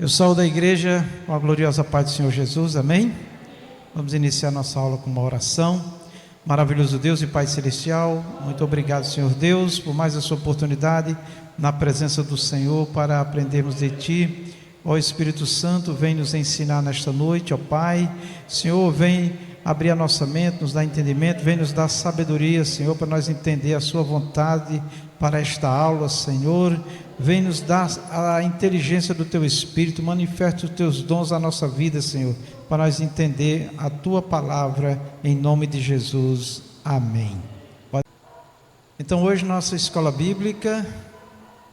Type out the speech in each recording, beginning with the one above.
Eu saúdo a igreja com a gloriosa paz do Senhor Jesus, amém? Vamos iniciar nossa aula com uma oração. Maravilhoso Deus e Pai Celestial, muito obrigado, Senhor Deus, por mais essa oportunidade na presença do Senhor para aprendermos de Ti. Ó Espírito Santo, vem nos ensinar nesta noite, ó Pai. Senhor, vem abrir a nossa mente, nos dar entendimento, vem nos dar sabedoria, Senhor, para nós entender a Sua vontade para esta aula, Senhor. Vem nos dar a inteligência do Teu Espírito, manifesta os Teus dons à nossa vida, Senhor, para nós entender a Tua palavra, em nome de Jesus, amém. Então hoje nossa escola bíblica,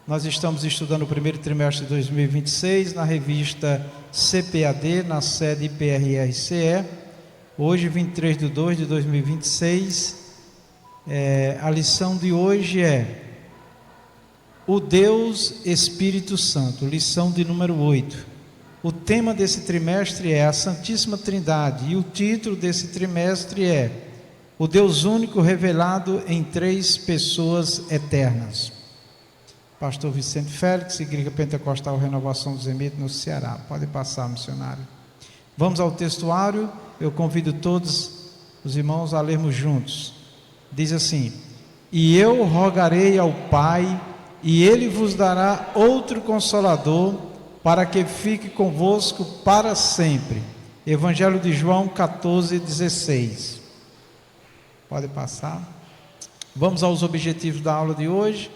nós estamos estudando o primeiro trimestre de 2026, na revista CPAD, na sede IPRRCE, hoje 23/2/2026, a lição de hoje é o Deus Espírito Santo, lição de número 8. O tema desse trimestre é a Santíssima Trindade e o título desse trimestre é o Deus único revelado em três pessoas eternas. Pastor Vicente Félix, Igreja Pentecostal Renovação dos Emídios no Ceará. Pode passar, missionário. Vamos ao textuário, eu convido todos os irmãos a lermos juntos. Diz assim: e eu rogarei ao Pai, e Ele vos dará outro Consolador, para que fique convosco para sempre. Evangelho de João 14:16. Pode passar. Vamos aos objetivos da aula de hoje.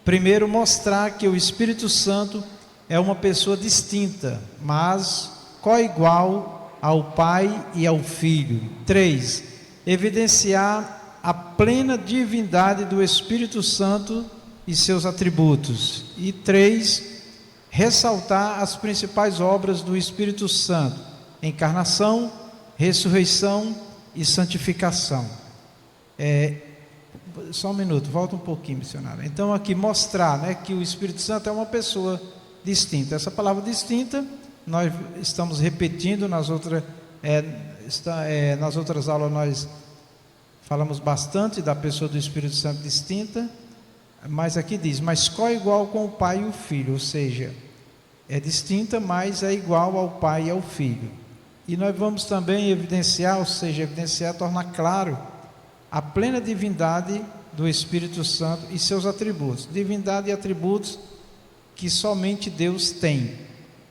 Primeiro, mostrar que o Espírito Santo é uma pessoa distinta, mas coigual ao Pai e ao Filho. 3. Evidenciar a plena divindade do Espírito Santo e seus atributos. E 3. Ressaltar as principais obras do Espírito Santo: encarnação, ressurreição e santificação. Só um minuto, volta um pouquinho, missionário. Então aqui mostrar, que o Espírito Santo é uma pessoa distinta. Essa palavra distinta nós estamos repetindo nas outras aulas. Nós falamos bastante da pessoa do Espírito Santo distinta, mas aqui diz, mas coigual com o Pai e o Filho, ou seja, é distinta, mas é igual ao Pai e ao Filho. E nós vamos também evidenciar, tornar claro a plena divindade do Espírito Santo e seus atributos. Divindade e atributos que somente Deus tem: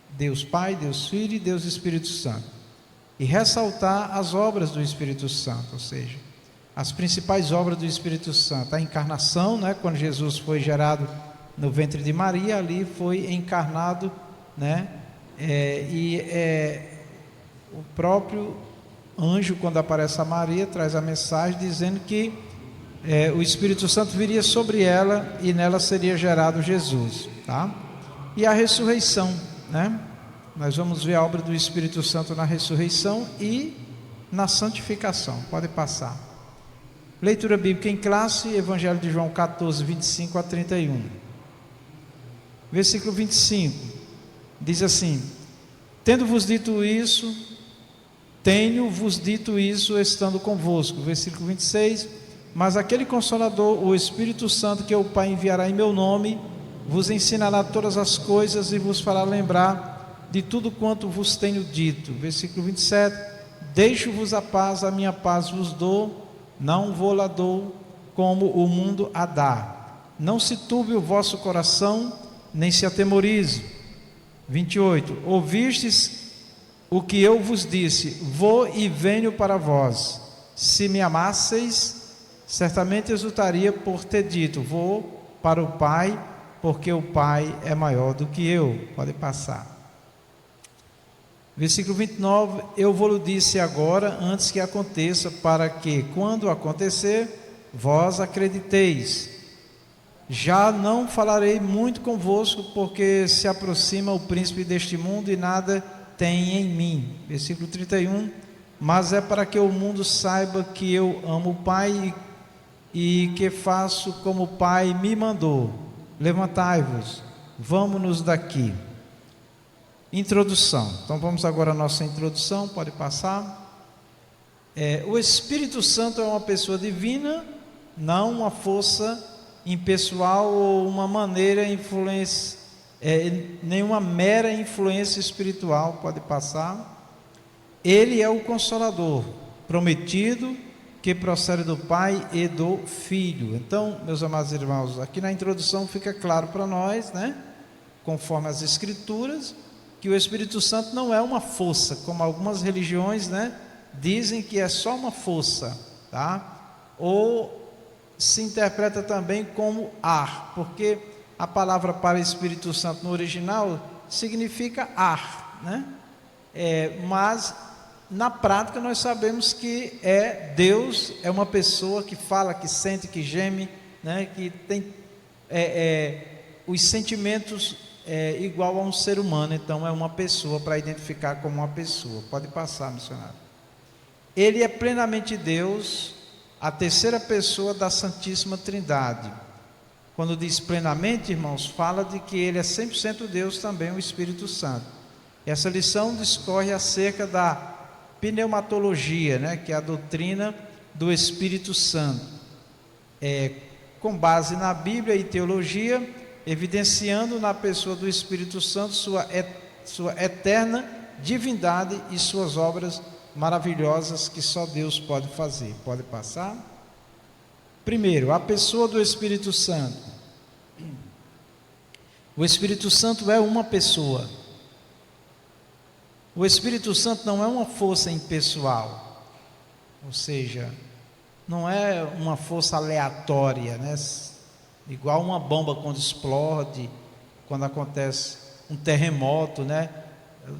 Deus Pai, Deus Filho e Deus Espírito Santo. E ressaltar as obras do Espírito Santo, ou seja, as principais obras do Espírito Santo. A encarnação, quando Jesus foi gerado no ventre de Maria, ali foi encarnado, o próprio anjo, quando aparece a Maria, traz a mensagem dizendo que o Espírito Santo viria sobre ela e nela seria gerado Jesus, tá? E a ressurreição, nós vamos ver a obra do Espírito Santo na ressurreição e na santificação. Pode passar. Leitura bíblica em classe, Evangelho de João 14:25-31. Versículo 25, diz assim: tenho-vos dito isso estando convosco. Versículo 26, mas aquele Consolador, o Espírito Santo, que o Pai enviará em meu nome, vos ensinará todas as coisas e vos fará lembrar de tudo quanto vos tenho dito. Versículo 27, deixo-vos a paz, a minha paz vos dou, não vou-la dou como o mundo a dá. Não se turbe o vosso coração, nem se atemorize. 28, ouvistes o que eu vos disse, vou e venho para vós. Se me amasseis, certamente exultaria por ter dito, vou para o Pai, porque o Pai é maior do que eu. Pode passar. Versículo 29, eu vou-lo disse agora, antes que aconteça, para que, quando acontecer, vós acrediteis. Já não falarei muito convosco, porque se aproxima o príncipe deste mundo e nada tem em mim. Versículo 31, mas é para que o mundo saiba que eu amo o Pai e que faço como o Pai me mandou. Levantai-vos, vamos-nos daqui. Introdução. Então vamos agora à nossa introdução, pode passar. O Espírito Santo é uma pessoa divina, não uma força impessoal ou uma maneira nenhuma mera influência espiritual. Pode passar. Ele é o Consolador prometido, que procede do Pai e do Filho. Então, meus amados irmãos, aqui na introdução fica claro para nós, né, conforme as Escrituras, que o Espírito Santo não é uma força, como algumas religiões, né, dizem que é só uma força, tá? Ou se interpreta também como ar, porque a palavra para Espírito Santo no original significa ar, né? Mas na prática nós sabemos que Deus é uma pessoa que fala, que sente, que geme, né? Que tem os sentimentos igual a um ser humano. Então é uma pessoa, para identificar como uma pessoa. Pode passar, missionário. Ele é plenamente Deus, a terceira pessoa da Santíssima Trindade. Quando diz plenamente, irmãos, fala de que ele é 100% Deus também, o Espírito Santo. Essa lição discorre acerca da pneumatologia, né, que é a doutrina do Espírito Santo, com base na Bíblia e teologia, evidenciando na pessoa do Espírito Santo sua eterna divindade e suas obras maravilhosas que só Deus pode fazer. Pode passar? Primeiro, a pessoa do Espírito Santo. O Espírito Santo é uma pessoa. O Espírito Santo não é uma força impessoal, ou seja, não é uma força aleatória, né? Igual uma bomba quando explode, quando acontece um terremoto, né?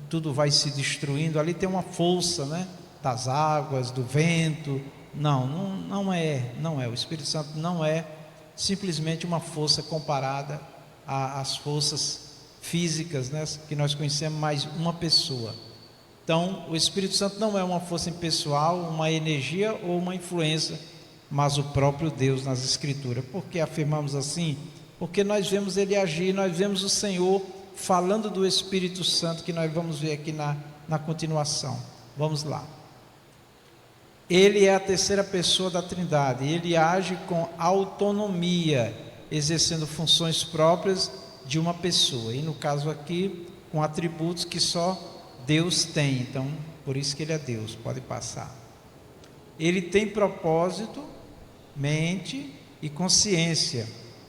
Tudo vai se destruindo, ali tem uma força, né? Das águas, do vento. Não é. O Espírito Santo não é simplesmente uma força comparada às forças físicas, né, que nós conhecemos, mais uma pessoa. Então, o Espírito Santo não é uma força impessoal, uma energia ou uma influência, mas o próprio Deus nas Escrituras. Por que afirmamos assim? Porque nós vemos ele agir, nós vemos o Senhor falando do Espírito Santo, que nós vamos ver aqui na continuação. Vamos lá. Ele é a terceira pessoa da Trindade, ele age com autonomia, exercendo funções próprias de uma pessoa, e no caso aqui, com atributos que só Deus tem. Então, por isso que ele é Deus. Pode passar. Ele tem propósito, mente e consciência,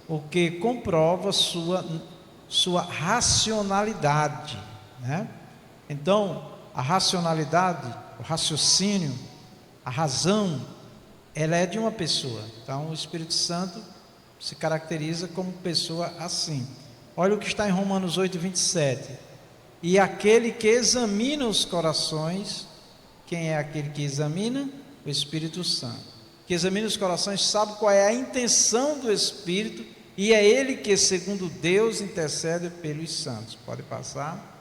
o que comprova sua racionalidade, né? Então, a racionalidade, o raciocínio, a razão, ela é de uma pessoa. Então, o Espírito Santo se caracteriza como pessoa assim. Olha o que está em Romanos 8:27. E aquele que examina os corações, quem é aquele que examina? O Espírito Santo. Que examina os corações, sabe qual é a intenção do Espírito, e é ele que, segundo Deus, intercede pelos santos. Pode passar.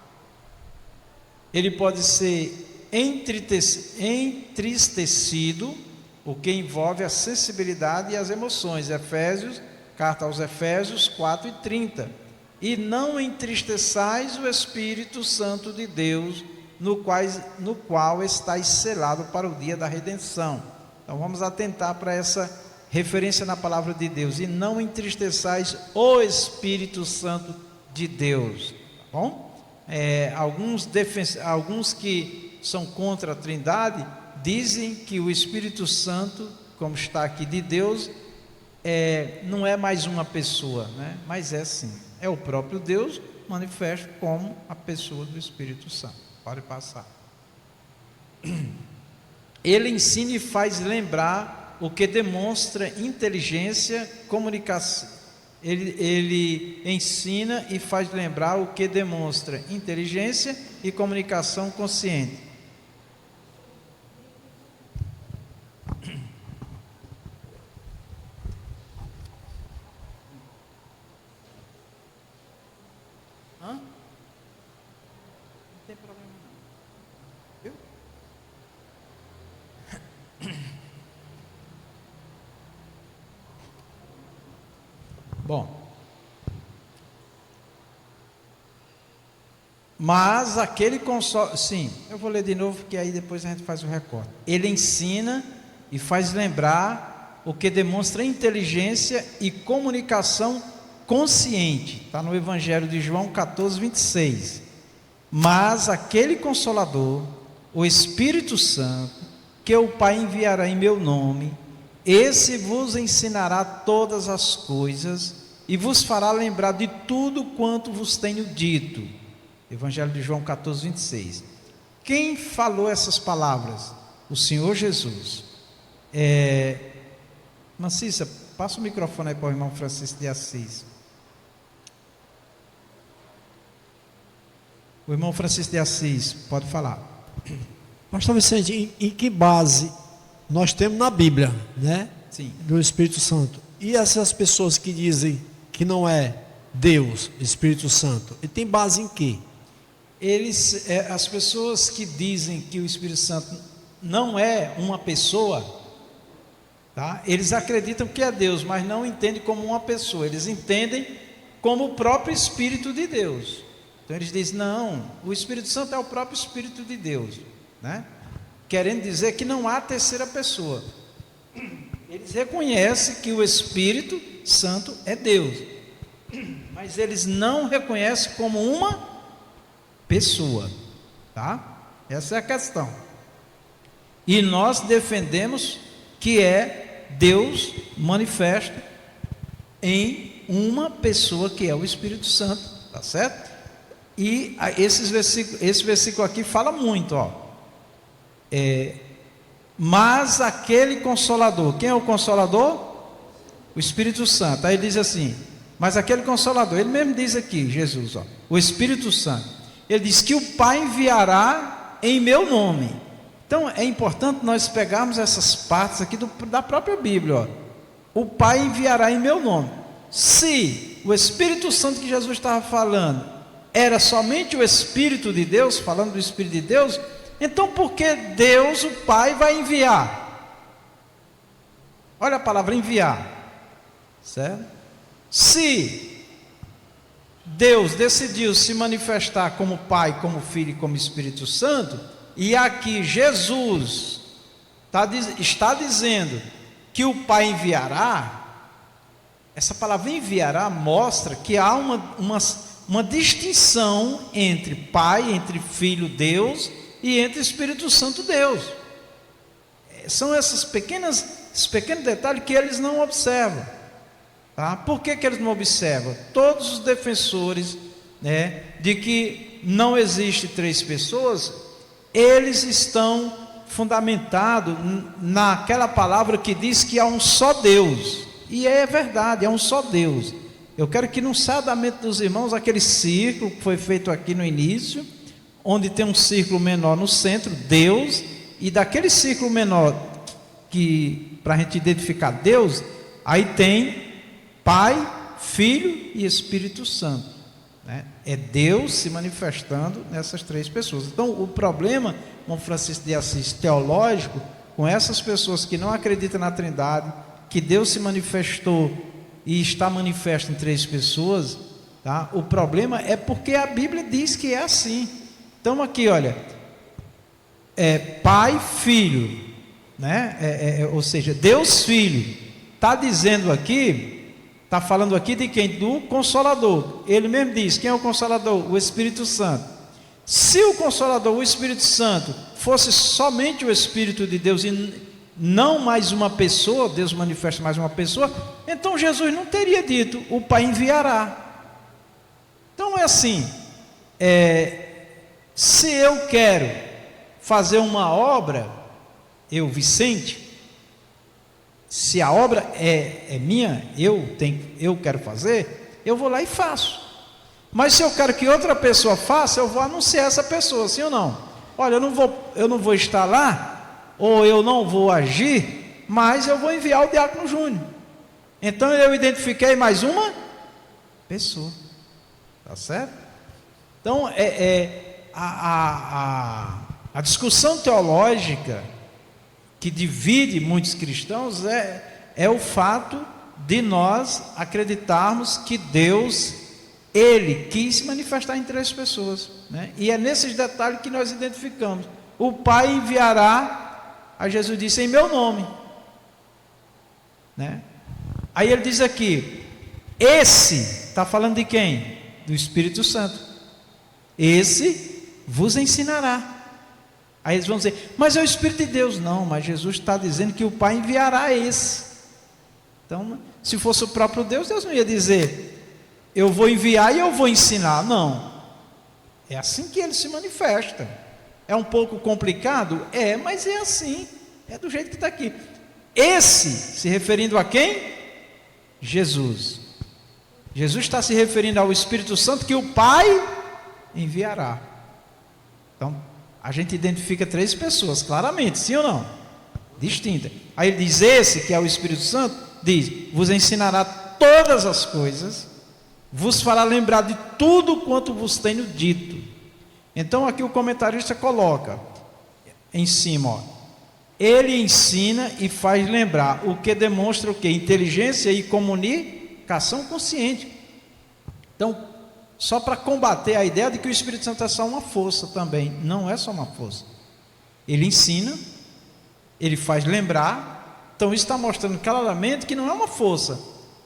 Ele pode ser entristecido, o que envolve a sensibilidade e as emoções. Carta aos Efésios 4:30. E não entristeçais o Espírito Santo de Deus, no qual estáis selado para o dia da redenção. Então vamos atentar para essa referência na palavra de Deus. E não entristeçais o Espírito Santo de Deus. Tá bom? Alguns que são contra a Trindade dizem que o Espírito Santo, como está aqui, de Deus, não é mais uma pessoa, né? Mas é sim, é o próprio Deus manifesto como a pessoa do Espírito Santo. Pode passar. Ele ensina e faz lembrar, o que demonstra inteligência, comunicação. Ele ensina e faz lembrar, o que demonstra inteligência e comunicação consciente. Não tem problema não. Viu? Bom, mas aquele console, sim, eu vou ler de novo, porque aí depois a gente faz o recorte. Ele ensina e faz lembrar, o que demonstra inteligência e comunicação consciente, está no Evangelho de João 14, 26. Mas aquele Consolador, o Espírito Santo, que o Pai enviará em meu nome, esse vos ensinará todas as coisas e vos fará lembrar de tudo quanto vos tenho dito. Evangelho de João 14, 26. Quem falou essas palavras? O Senhor Jesus. Mancissa, passa o microfone aí para o irmão Francisco de Assis. O irmão Francisco de Assis, pode falar. Pastor Vicente, em que base nós temos na Bíblia, né? Sim. Do Espírito Santo. E essas pessoas que dizem que não é Deus, Espírito Santo, e tem base em quê? As pessoas que dizem que o Espírito Santo não é uma pessoa, tá? Eles acreditam que é Deus, mas não entendem como uma pessoa. Eles entendem como o próprio Espírito de Deus. Então eles dizem, não, o Espírito Santo é o próprio Espírito de Deus, né? Querendo dizer que não há terceira pessoa. Eles reconhecem que o Espírito Santo é Deus, mas eles não reconhecem como uma pessoa, tá? Essa é a questão. E nós defendemos que é Deus manifesto em uma pessoa que é o Espírito Santo, tá certo? E esse versículo aqui fala muito, ó. Mas aquele Consolador, quem é o Consolador? O Espírito Santo. Aí ele diz assim, mas aquele Consolador, ele mesmo diz aqui, Jesus, ó, o Espírito Santo, ele diz que o Pai enviará em meu nome. Então é importante nós pegarmos essas partes aqui da própria Bíblia, ó. O Pai enviará em meu nome. Se o Espírito Santo que Jesus estava falando era somente o Espírito de Deus, falando do Espírito de Deus, então por que Deus, o Pai, vai enviar? Olha a palavra enviar, certo? Se Deus decidiu se manifestar como Pai, como Filho e como Espírito Santo, e aqui Jesus está dizendo que o Pai enviará, essa palavra enviará mostra que há uma distinção entre Pai, entre Filho Deus e entre Espírito Santo Deus. São esses pequenos detalhes que eles não observam, tá? Por que eles não observam? Todos os defensores, né, de que não existe três pessoas, eles estão fundamentados naquela palavra que diz que há um só Deus, e é verdade, é um só Deus. Eu quero que não saia da mente dos irmãos aquele círculo que foi feito aqui no início, onde tem um círculo menor no centro, Deus, e daquele círculo menor, que para a gente identificar Deus, aí tem Pai, Filho e Espírito Santo, né? É Deus se manifestando nessas três pessoas. Então o problema, com Francisco de Assis, teológico, com essas pessoas que não acreditam na Trindade, que Deus se manifestou e está manifesto em três pessoas, tá? O problema é porque a Bíblia diz que é assim. Então aqui, olha, Pai, Filho, né? Ou seja, Deus Filho, está dizendo aqui, está falando aqui de quem? Do Consolador. Ele mesmo diz, quem é o Consolador? O Espírito Santo. Se o Consolador, o Espírito Santo, fosse somente o Espírito de Deus e não mais uma pessoa, Deus manifesta mais uma pessoa, então Jesus não teria dito, o Pai enviará. Então é assim, se eu quero fazer uma obra, eu, Vicente, se a obra é minha, eu quero fazer, eu vou lá e faço. Mas se eu quero que outra pessoa faça, eu vou anunciar essa pessoa, sim ou não? Olha, eu não vou estar lá, ou eu não vou agir, mas eu vou enviar o diácono Júnior. Então eu identifiquei mais uma pessoa, tá certo? Então a discussão teológica que divide muitos cristãos é o fato de nós acreditarmos que Deus, Ele quis se manifestar em três pessoas, né? E é nesses detalhes que nós identificamos. O Pai enviará, aí Jesus disse, em meu nome, né? Aí ele diz aqui, esse está falando de quem? Do Espírito Santo. Esse vos ensinará. Aí eles vão dizer, mas é o Espírito de Deus. Não, mas Jesus está dizendo que o Pai enviará esse. Então, se fosse o próprio Deus, Deus não ia dizer, eu vou enviar e eu vou ensinar. Não. É assim que ele se manifesta. É um pouco complicado? É, mas é assim. É do jeito que está aqui. Esse, se referindo a quem? Jesus. Jesus está se referindo ao Espírito Santo que o Pai enviará. Então, a gente identifica 3 pessoas, claramente, sim ou não? Distinta. Aí ele diz, esse que é o Espírito Santo, diz, vos ensinará todas as coisas, vos fará lembrar de tudo quanto vos tenho dito. Então aqui o comentarista coloca em cima, ó, ele ensina e faz lembrar, o que demonstra o quê? Inteligência e comunicação consciente. Então, só para combater a ideia de que o Espírito Santo é só uma força também. Não é só uma força. Ele ensina, ele faz lembrar. Então isso está mostrando claramente que não é uma força.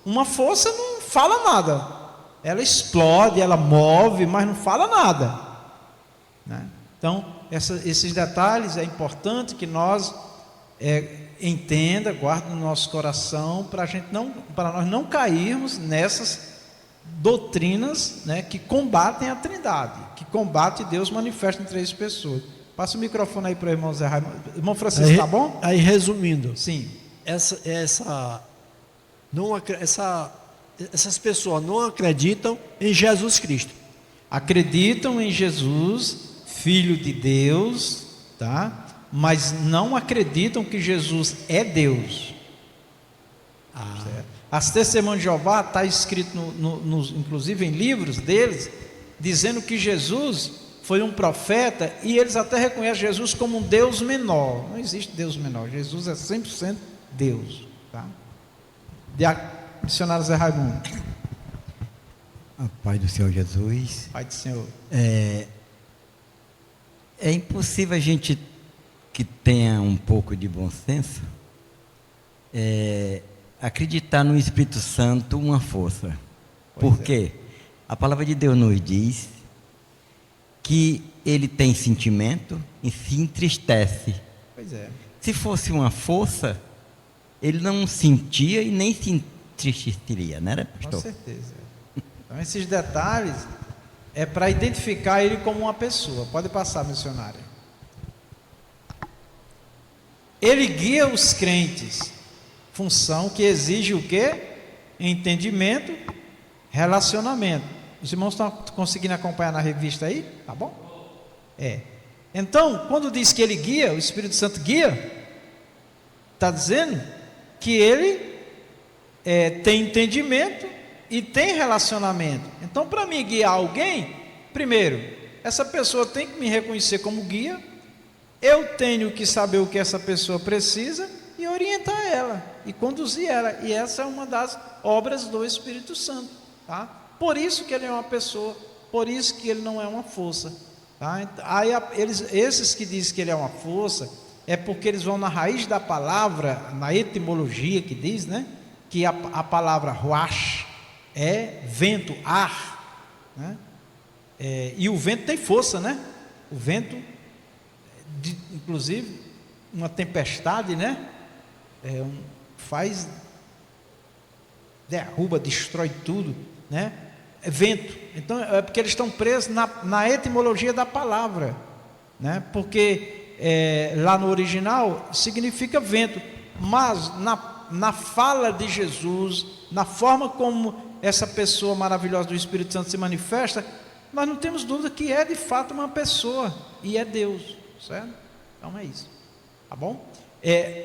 Uma força não fala nada. Ela explode, ela move, mas não fala nada, né? Então esses detalhes é importante que nós entenda, guarde no nosso coração, para nós não cairmos nessas doutrinas, né, que combatem a Trindade, que combate Deus manifesto em 3 pessoas. Passa o microfone aí para o irmão Zé Raimundo. Irmão Francisco, tá bom? Aí resumindo, sim, essas pessoas não acreditam em Jesus Cristo. Acreditam em Jesus, Filho de Deus, tá? Mas não acreditam que Jesus é Deus. Certo? As Testemunhas de Jeová está escrito, inclusive em livros deles, dizendo que Jesus foi um profeta, e eles até reconhecem Jesus como um Deus menor. Não existe Deus menor, Jesus é 100% Deus, tá? Missionário Zé Raimundo. A paz do Senhor Jesus. Pai do Senhor. É impossível a gente que tenha um pouco de bom senso acreditar no Espírito Santo uma força. Porque a palavra de Deus nos diz que ele tem sentimento e se entristece. Pois é. Se fosse uma força, ele não sentia e nem se entristeceria, não era, pastor? Com certeza. Então esses detalhes é para identificar ele como uma pessoa. Pode passar, missionário. Ele guia os crentes, função que exige o quê? Entendimento, relacionamento. Os irmãos estão conseguindo acompanhar na revista aí? Tá bom? Então, quando diz que ele guia, o Espírito Santo guia, está dizendo que ele tem entendimento e tem relacionamento. Então, para mim guiar alguém, primeiro, essa pessoa tem que me reconhecer como guia, eu tenho que saber o que essa pessoa precisa e orientar ela, e conduzir ela, e essa é uma das obras do Espírito Santo, tá? Por isso que ele é uma pessoa, por isso que ele não é uma força, tá? Aí esses que dizem que ele é uma força, é porque eles vão na raiz da palavra, na etimologia que diz, né? Que a palavra ruach é vento, ar, né? E o vento tem força, né? O vento, inclusive, uma tempestade, né? Derruba, destrói tudo, né? É vento. Então é porque eles estão presos na etimologia da palavra, né? Porque lá no original significa vento, mas na fala de Jesus, na forma como essa pessoa maravilhosa do Espírito Santo se manifesta, nós não temos dúvida que é de fato uma pessoa e é Deus, certo? Então é isso, tá bom?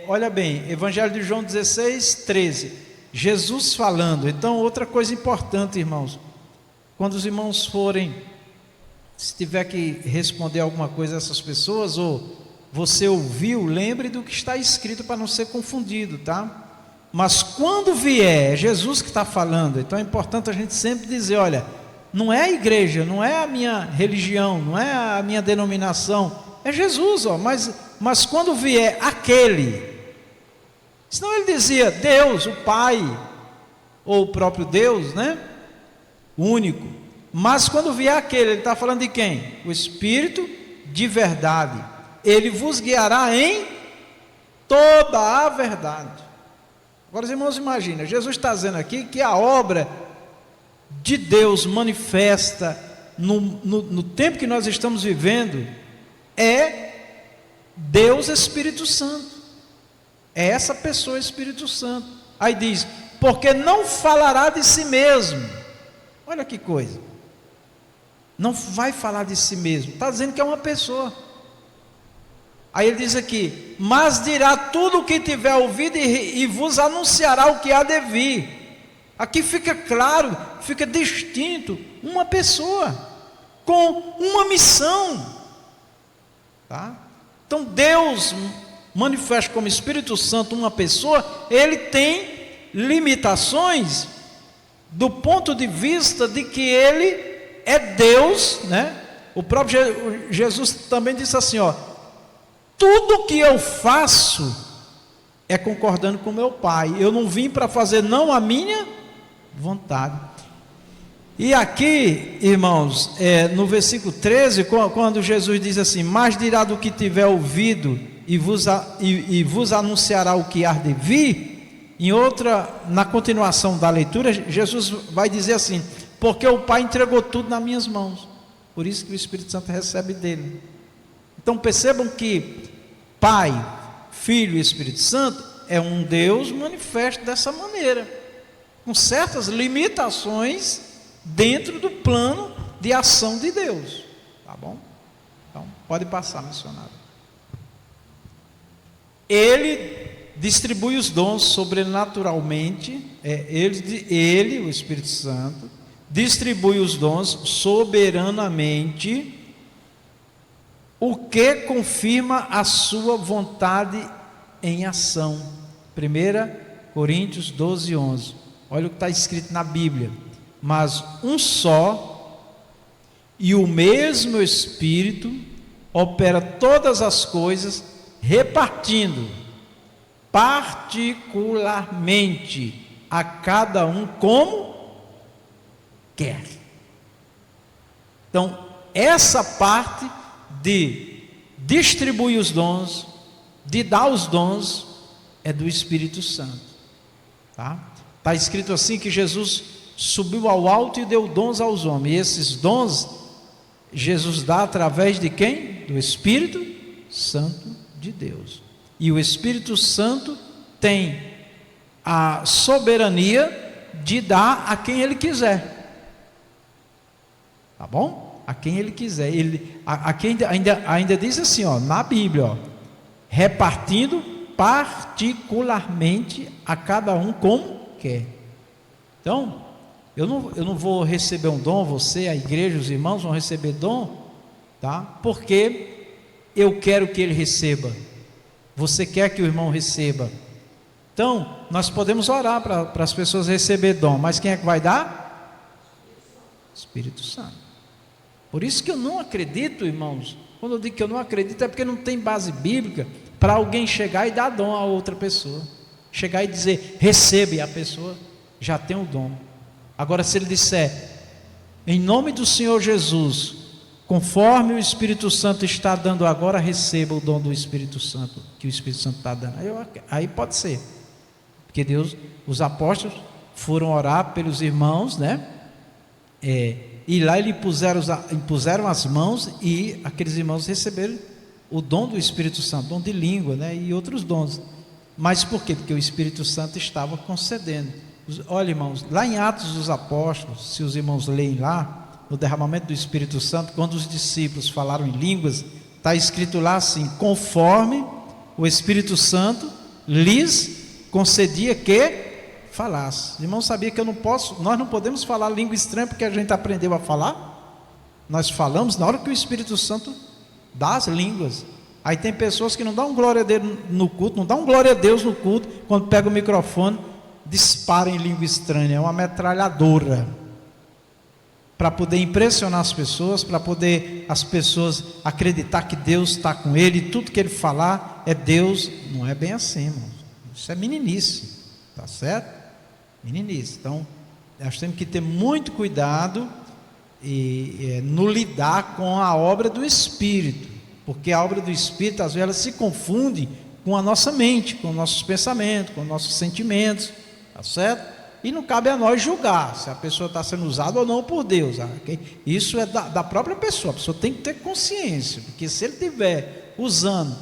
Olha bem, Evangelho de João 16, 13, Jesus falando. Então outra coisa importante, irmãos, quando os irmãos forem, se tiver que responder alguma coisa a essas pessoas, ou você ouviu, lembre do que está escrito para não ser confundido, tá? Mas quando vier, é Jesus que está falando, então é importante a gente sempre dizer, olha, não é a igreja, não é a minha religião, não é a minha denominação, é Jesus, ó, mas quando vier aquele, senão ele dizia Deus, o Pai, ou o próprio Deus, né? único. Mas quando vier aquele, ele está falando de quem? O Espírito de verdade. Ele vos guiará em toda a verdade. Agora, os irmãos, imagina, Jesus está dizendo aqui que a obra de Deus manifesta no tempo que nós estamos vivendo é Deus Espírito Santo. É essa pessoa Espírito Santo. Aí diz, porque não falará de si mesmo. Olha que coisa. Não vai falar de si mesmo. Está dizendo que é uma pessoa. Aí ele diz aqui, mas dirá tudo o que tiver ouvido e vos anunciará o que há de vir. Aqui fica claro, fica distinto, uma pessoa, com uma missão. Tá? Então Deus manifesta como Espírito Santo uma pessoa, ele tem limitações do ponto de vista de que ele é Deus, né? O próprio Jesus também disse assim, ó, tudo que eu faço é concordando com meu Pai. Eu não vim para fazer não a minha vontade. E aqui, irmãos, no versículo 13, quando Jesus diz assim, mas dirá do que tiver ouvido e vos anunciará o que há de vir, na continuação da leitura, Jesus vai dizer assim, porque o Pai entregou tudo nas minhas mãos, por isso que o Espírito Santo recebe dele. Então percebam que Pai, Filho e Espírito Santo é um Deus manifesto dessa maneira, com certas limitações dentro do plano de ação de Deus, tá bom? Então pode passar, missionário. Ele distribui os dons sobrenaturalmente, ele, o Espírito Santo, distribui os dons soberanamente, o que confirma a sua vontade em ação. 1 Coríntios 12, 11. Olha o que está escrito na Bíblia. Mas um só e o mesmo Espírito opera todas as coisas, repartindo particularmente a cada um como quer. Então, essa parte de distribuir os dons, de dar os dons, é do Espírito Santo. Tá? Está escrito assim que Jesus subiu ao alto e deu dons aos homens. E esses dons Jesus dá através de quem? Do Espírito Santo de Deus. E o Espírito Santo tem a soberania de dar a quem Ele quiser. Tá bom? A quem Ele quiser. Aqui ainda diz assim, ó, na Bíblia, ó, repartindo particularmente a cada um como quer. Então, eu não vou receber um dom, você, a igreja, os irmãos vão receber dom, tá? Porque eu quero que ele receba. Você quer que o irmão receba. Então, nós podemos orar para as pessoas receber dom, mas quem é que vai dar? Espírito Santo. Por isso que eu não acredito, irmãos, quando eu digo que eu não acredito é porque não tem base bíblica para alguém chegar e dar dom a outra pessoa, chegar e dizer, recebe, a pessoa já tem o dom. Agora se ele disser, em nome do Senhor Jesus, conforme o Espírito Santo está dando agora, receba o dom do Espírito Santo, que o Espírito Santo está dando, aí pode ser, porque Deus, os apóstolos foram orar pelos irmãos, né? E lá eles impuseram as mãos e aqueles irmãos receberam o dom do Espírito Santo, dom de língua, né? E outros dons. Mas por quê? Porque o Espírito Santo estava concedendo. Olha, irmãos, lá em Atos dos Apóstolos, se os irmãos leem lá, no derramamento do Espírito Santo, quando os discípulos falaram em línguas, está escrito lá assim, conforme o Espírito Santo lhes concedia que falasse. Irmão, sabia que nós não podemos falar língua estranha porque a gente aprendeu a falar? Nós falamos na hora que o Espírito Santo dá as línguas. Aí tem pessoas que não dão glória a Deus no culto, não dão glória a Deus no culto, quando pega o microfone, dispara em língua estranha, é uma metralhadora, para poder impressionar as pessoas, para poder as pessoas acreditar que Deus está com ele, e tudo que ele falar é Deus. Não é bem assim, irmão. Isso é meninice, tá certo? Meninice. Então, nós temos que ter muito cuidado no lidar com a obra do Espírito, porque a obra do Espírito às vezes ela se confunde com a nossa mente, com nossos pensamentos, com nossos sentimentos, tá certo? E não cabe a nós julgar se a pessoa está sendo usada ou não por Deus, okay? Isso é da própria pessoa, a pessoa tem que ter consciência, porque se ele estiver usando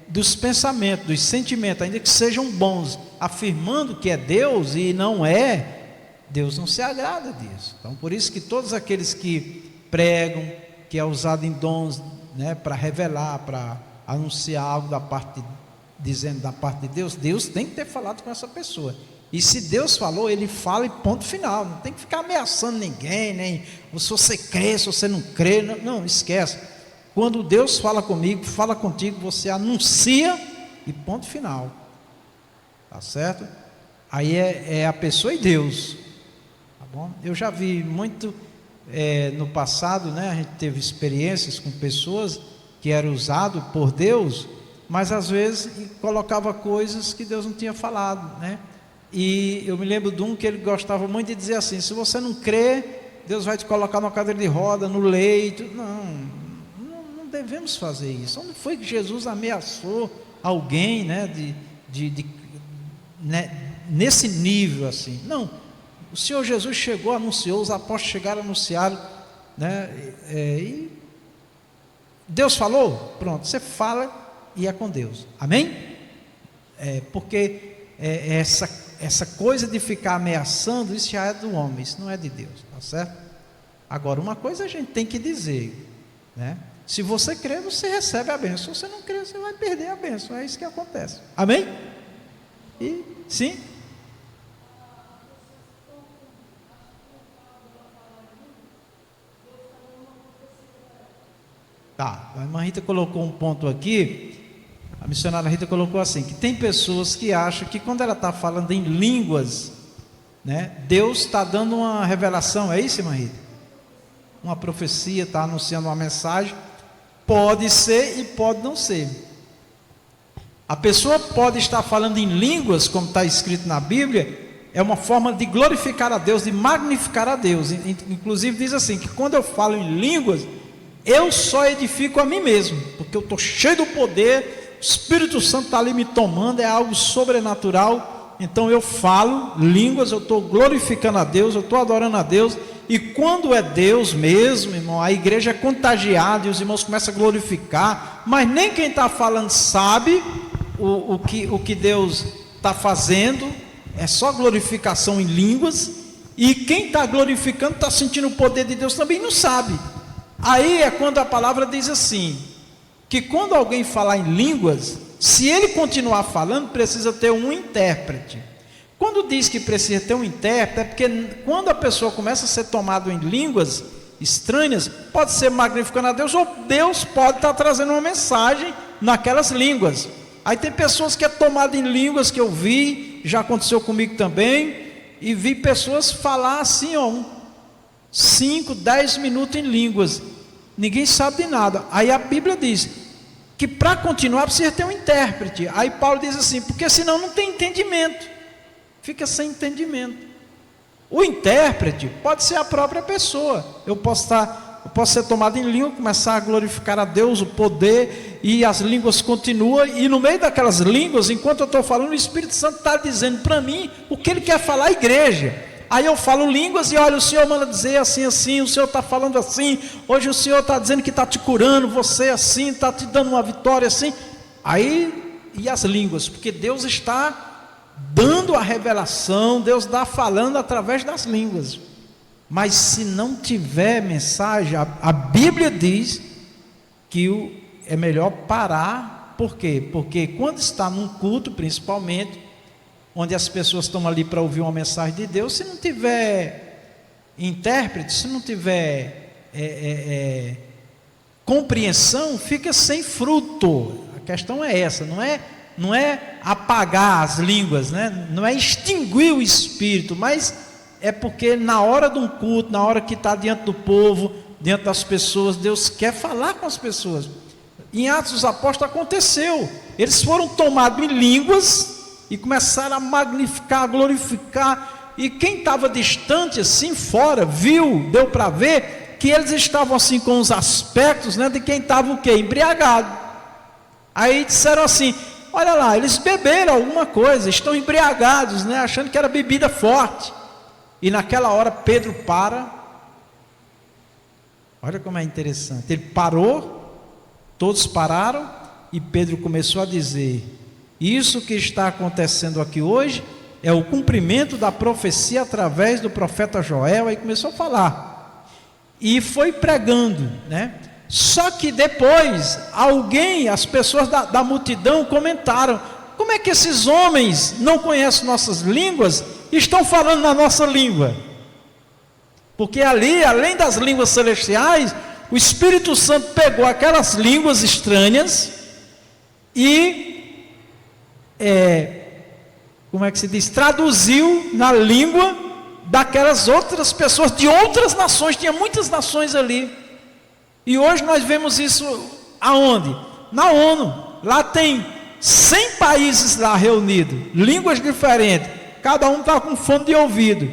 dos pensamentos, dos sentimentos, ainda que sejam bons, afirmando que é Deus e não é, Deus não se agrada disso. Então por isso que todos aqueles que pregam, que é usado em dons, né, para revelar, para anunciar algo dizendo da parte de Deus, Deus tem que ter falado com essa pessoa. E se Deus falou, Ele fala e ponto final. Não tem que ficar ameaçando ninguém, nem se você crê, se você não crê, não, esquece. Quando Deus fala comigo, fala contigo, você anuncia e ponto final, tá certo? Aí é a pessoa e Deus, tá bom? Eu já vi muito no passado, né? A gente teve experiências com pessoas que eram usadas por Deus, mas às vezes colocava coisas que Deus não tinha falado, né? E eu me lembro de um que ele gostava muito de dizer assim: se você não crê, Deus vai te colocar numa cadeira de roda, no leito. Não devemos fazer isso. Onde foi que Jesus ameaçou alguém, né, nesse nível assim? Não, o Senhor Jesus chegou, anunciou, os apóstolos chegaram, anunciaram, né, e Deus falou, pronto, você fala e é com Deus, amém? Porque essa coisa de ficar ameaçando, isso já é do homem, isso não é de Deus, tá certo? Agora, uma coisa a gente tem que dizer, né? Se você crê, você recebe a bênção. Se você não crê, você vai perder a bênção. É isso que acontece, amém? E sim? Tá, a irmã Rita colocou um ponto aqui. A missionária Rita colocou assim, que tem pessoas que acham que quando ela está falando em línguas, né, Deus está dando uma revelação, é isso, irmã Rita? Uma profecia, está anunciando uma mensagem. Pode ser e pode não ser. A pessoa pode estar falando em línguas, como está escrito na Bíblia, é uma forma de glorificar a Deus, de magnificar a Deus. Inclusive diz assim, que quando eu falo em línguas, eu só edifico a mim mesmo, porque eu estou cheio do poder, o Espírito Santo está ali me tomando, é algo sobrenatural. Então eu falo línguas, eu estou glorificando a Deus, eu estou adorando a Deus. E quando é Deus mesmo, irmão, a igreja é contagiada e os irmãos começam a glorificar, mas nem quem está falando sabe o que Deus está fazendo, é só glorificação em línguas, e quem está glorificando está sentindo o poder de Deus também, não sabe. Aí é quando a palavra diz assim, que quando alguém falar em línguas, se ele continuar falando, precisa ter um intérprete. Quando diz que precisa ter um intérprete, é porque quando a pessoa começa a ser tomada em línguas estranhas, pode ser magnificando a Deus, ou Deus pode estar trazendo uma mensagem naquelas línguas. Aí tem pessoas que é tomada em línguas, que eu vi, já aconteceu comigo também, e vi pessoas falar assim, 5, 10 minutos em línguas, ninguém sabe de nada. Aí a Bíblia diz que para continuar precisa ter um intérprete. Aí Paulo diz assim, porque senão não tem entendimento, fica sem entendimento. O intérprete pode ser a própria pessoa. Eu posso ser tomado em língua, começar a glorificar a Deus, o poder, e as línguas continuam, e no meio daquelas línguas, enquanto eu estou falando, o Espírito Santo está dizendo para mim o que ele quer falar à igreja. Aí eu falo línguas e olha, o Senhor manda dizer assim, assim, o Senhor está falando assim, hoje o Senhor está dizendo que está te curando, você assim, está te dando uma vitória assim. Aí, e as línguas, porque Deus está dando a revelação, Deus está falando através das línguas. Mas se não tiver mensagem, a Bíblia diz que é melhor parar. Por quê? Porque quando está num culto, principalmente, onde as pessoas estão ali para ouvir uma mensagem de Deus, se não tiver intérprete, se não tiver compreensão, fica sem fruto. A questão é essa, não é apagar as línguas, né? Não é extinguir o Espírito, mas é porque na hora de um culto, na hora que está diante do povo, diante das pessoas, Deus quer falar com as pessoas. Em Atos dos Apóstolos aconteceu, eles foram tomados em línguas e começaram a magnificar, a glorificar, e quem estava distante assim fora, viu, deu para ver que eles estavam assim com os aspectos, né, de quem estava o quê? Embriagado. Aí disseram assim: olha lá, eles beberam alguma coisa, estão embriagados, né, achando que era bebida forte. E naquela hora Pedro para. Olha como é interessante, ele parou, todos pararam, e Pedro começou a dizer: isso que está acontecendo aqui hoje é o cumprimento da profecia através do profeta Joel. Aí começou a falar e foi pregando, né? Só que depois as pessoas da multidão comentaram: como é que esses homens não conhecem nossas línguas e estão falando na nossa língua? Porque ali, além das línguas celestiais, o Espírito Santo pegou aquelas línguas estranhas e como é que se diz? Traduziu na língua daquelas outras pessoas de outras nações. Tinha muitas nações ali. E hoje nós vemos isso aonde? Na ONU. Lá tem 100 países lá reunidos, línguas diferentes, cada um está com fone de ouvido.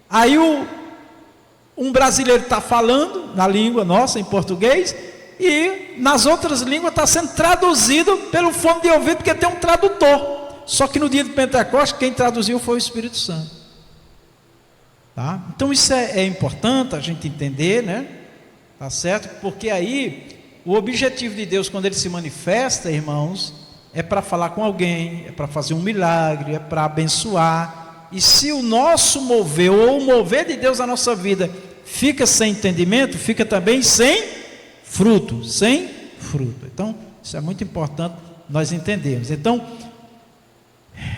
Aí um brasileiro está falando na língua nossa, em português, e nas outras línguas está sendo traduzido pelo fone de ouvido, porque tem um tradutor. Só que no dia do Pentecostes, quem traduziu foi o Espírito Santo. Tá? Então isso é importante a gente entender, né? Tá certo? Porque aí o objetivo de Deus, quando Ele se manifesta, irmãos, é para falar com alguém, é para fazer um milagre, é para abençoar. E se o nosso mover, ou o mover de Deus na nossa vida, fica sem entendimento, fica também sem fruto, sem fruto. Então isso é muito importante nós entendermos. Então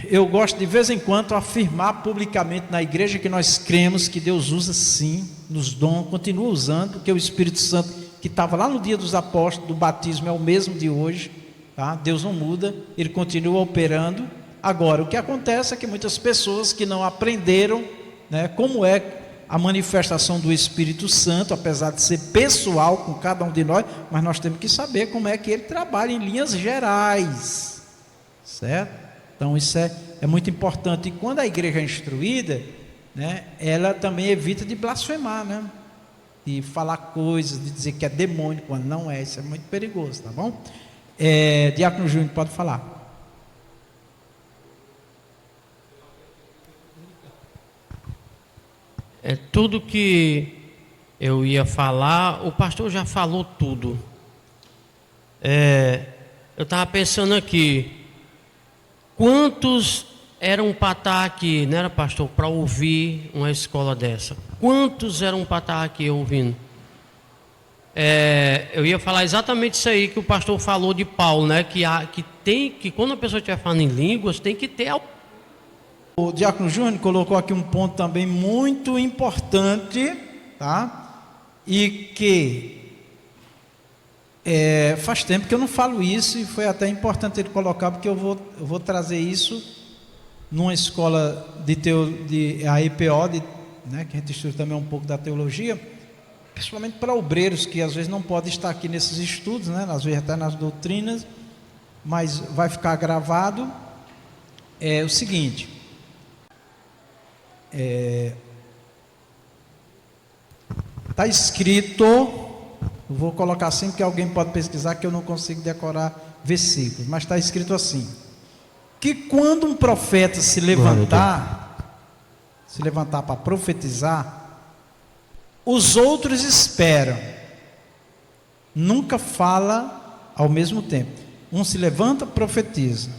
eu gosto de vez em quando afirmar publicamente na igreja que nós cremos que Deus usa sim nos dons, continua usando, porque o Espírito Santo que estava lá no dia dos apóstolos, do batismo, é o mesmo de hoje, tá? Deus não muda, Ele continua operando. Agora, o que acontece é que muitas pessoas que não aprenderam, né, como é a manifestação do Espírito Santo, apesar de ser pessoal com cada um de nós, mas nós temos que saber como é que Ele trabalha em linhas gerais, certo? Então isso é muito importante. E quando a igreja é instruída, né, ela também evita de blasfemar, né? De falar coisas, de dizer que é demônio, quando não é. Isso é muito perigoso, tá bom? Diácono Júnior, pode falar. Tudo que eu ia falar, o pastor já falou tudo. Eu estava pensando aqui, quantos eram para estar aqui, não era, pastor, para ouvir uma escola dessa? Quantos eram para estar aqui ouvindo? Eu ia falar exatamente isso aí que o pastor falou de Paulo, né? Que quando a pessoa estiver falando em línguas, tem que ter. O Diácono Júnior colocou aqui um ponto também muito importante, tá? E que faz tempo que eu não falo isso, e foi até importante ele colocar, porque eu vou trazer isso numa escola a EPO, né, que a gente estuda também um pouco da teologia, principalmente para obreiros que às vezes não podem estar aqui nesses estudos, né, às vezes até nas doutrinas, mas vai ficar gravado. É o seguinte, está escrito, vou colocar assim porque alguém pode pesquisar, que eu não consigo decorar versículos, mas está escrito assim, que quando um profeta se levantar para profetizar, os outros esperam, nunca fala ao mesmo tempo. Um se levanta, profetiza,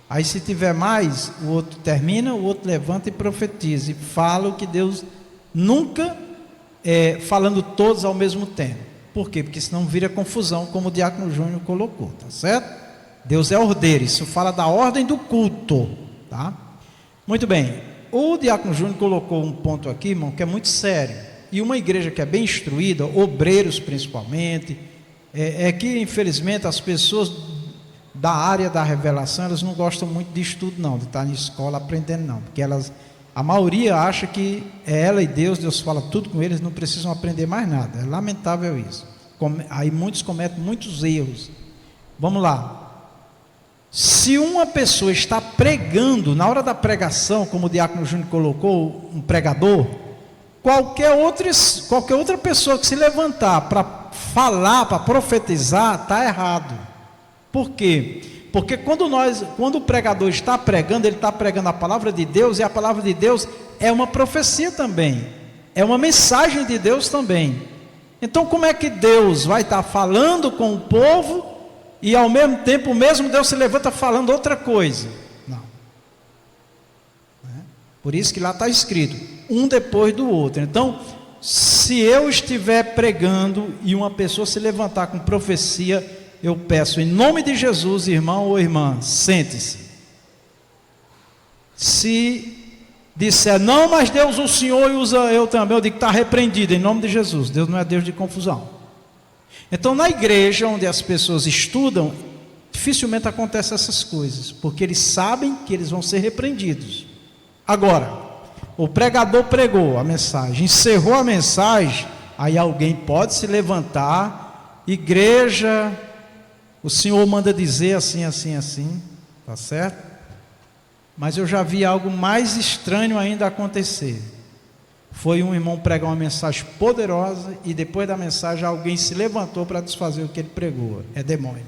aí se tiver mais, o outro termina, o outro levanta e profetiza, e fala o que Deus, nunca falando todos ao mesmo tempo. Por quê? Porque senão vira confusão, como o Diácono Júnior colocou, tá certo? Deus é ordeiro, isso fala da ordem do culto, tá? Muito bem, o Diácono Júnior colocou um ponto aqui, irmão, que é muito sério, e uma igreja que é bem instruída, obreiros principalmente, que infelizmente as pessoas da área da revelação, elas não gostam muito de estudo não, de estar na escola aprendendo não, porque a maioria acha que é ela e Deus fala tudo com eles, não precisam aprender mais nada. É lamentável isso. Aí muitos cometem muitos erros. Vamos lá. Se uma pessoa está pregando, na hora da pregação, como o diácono Júnior colocou, um pregador, qualquer outra pessoa que se levantar para falar, para profetizar, está errado. Por quê? Porque quando o pregador está pregando, ele está pregando a palavra de Deus, e a palavra de Deus é uma profecia também, é uma mensagem de Deus também. Então como é que Deus vai estar falando com o povo, e ao mesmo tempo o mesmo Deus se levanta falando outra coisa? Não. Por isso que lá está escrito, um depois do outro. Então, se eu estiver pregando e uma pessoa se levantar com profecia, eu peço em nome de Jesus, irmão ou irmã, sente-se. Se disser, não, mas Deus, o Senhor usa eu também, eu digo, está repreendido em nome de Jesus. Deus não é Deus de confusão. Então, na igreja onde as pessoas estudam, dificilmente acontecem essas coisas, porque eles sabem que eles vão ser repreendidos. Agora, o pregador pregou a mensagem, encerrou a mensagem, aí alguém pode se levantar, igreja, o Senhor manda dizer assim, assim, assim, tá certo? Mas eu já vi algo mais estranho ainda acontecer. Foi um irmão pregar uma mensagem poderosa e depois da mensagem alguém se levantou para desfazer o que ele pregou. É demônio.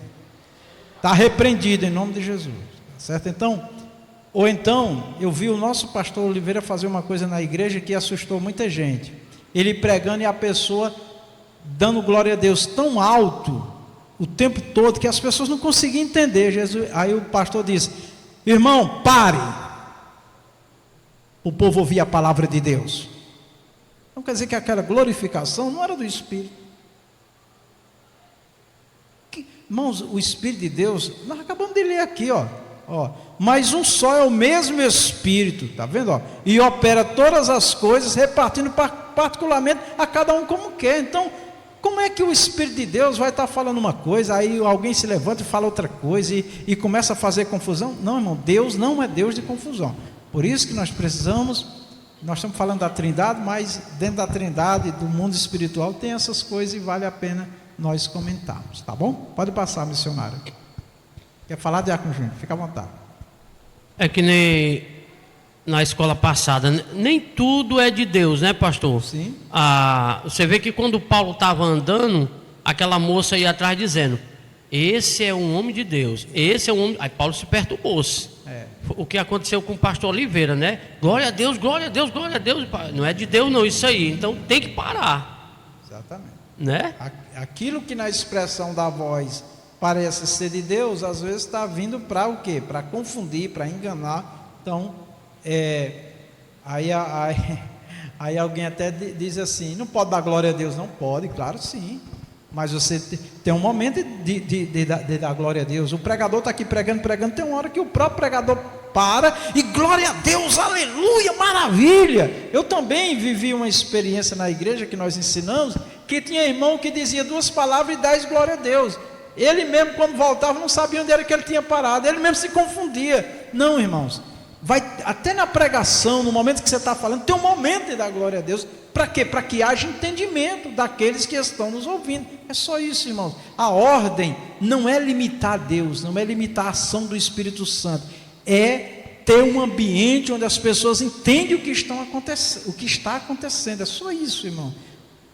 Está repreendido em nome de Jesus, tá certo? Então, ou então, eu vi o nosso pastor Oliveira fazer uma coisa na igreja que assustou muita gente. Ele pregando e a pessoa dando glória a Deus tão alto o tempo todo que as pessoas não conseguiam entender. Aí o pastor disse, irmão, pare. O povo ouvia a palavra de Deus. Então quer dizer que aquela glorificação não era do Espírito. Irmãos, o Espírito de Deus, nós acabamos de ler aqui, ó, mas um só é o mesmo Espírito, está vendo? Ó, e opera todas as coisas, repartindo particularmente a cada um como quer. Então, como é que o Espírito de Deus vai estar falando uma coisa, aí alguém se levanta e fala outra coisa e começa a fazer confusão? Não, irmão, Deus não é Deus de confusão. Por isso que nós estamos falando da Trindade, mas dentro da Trindade, do mundo espiritual, tem essas coisas e vale a pena nós comentarmos, tá bom? Pode passar, missionário. Quer falar, diácono Júnior? Fica à vontade. É que nem na escola passada, nem tudo é de Deus, né, pastor? Sim. Você vê que quando Paulo estava andando, aquela moça ia atrás dizendo, esse é um homem de Deus, esse é um homem... Aí Paulo se perturbou-se. O que aconteceu com o pastor Oliveira, né? Glória a Deus, glória a Deus, glória a Deus. Não é de Deus não, isso aí. Então tem que parar. Exatamente. Né? Aquilo que na expressão da voz parece ser de Deus, às vezes está vindo para o quê? Para confundir, para enganar. Então, aí alguém até diz assim, não pode dar glória a Deus? Não pode, claro sim. Mas você tem um momento de dar glória a Deus. O pregador está aqui pregando, tem uma hora que o próprio pregador para e glória a Deus, aleluia, maravilha. Eu também vivi uma experiência na igreja que nós ensinamos, que tinha irmão que dizia 2 palavras e 10 glória a Deus. Ele mesmo, quando voltava, não sabia onde era que ele tinha parado, ele mesmo se confundia. Não, irmãos, até na pregação, no momento que você está falando, tem um momento de dar glória a Deus. Para quê? Para que haja entendimento daqueles que estão nos ouvindo. É só isso, irmãos. A ordem não é limitar a Deus, não é limitar a ação do Espírito Santo, é ter um ambiente onde as pessoas entendem o que está acontecendo. É só isso, irmão.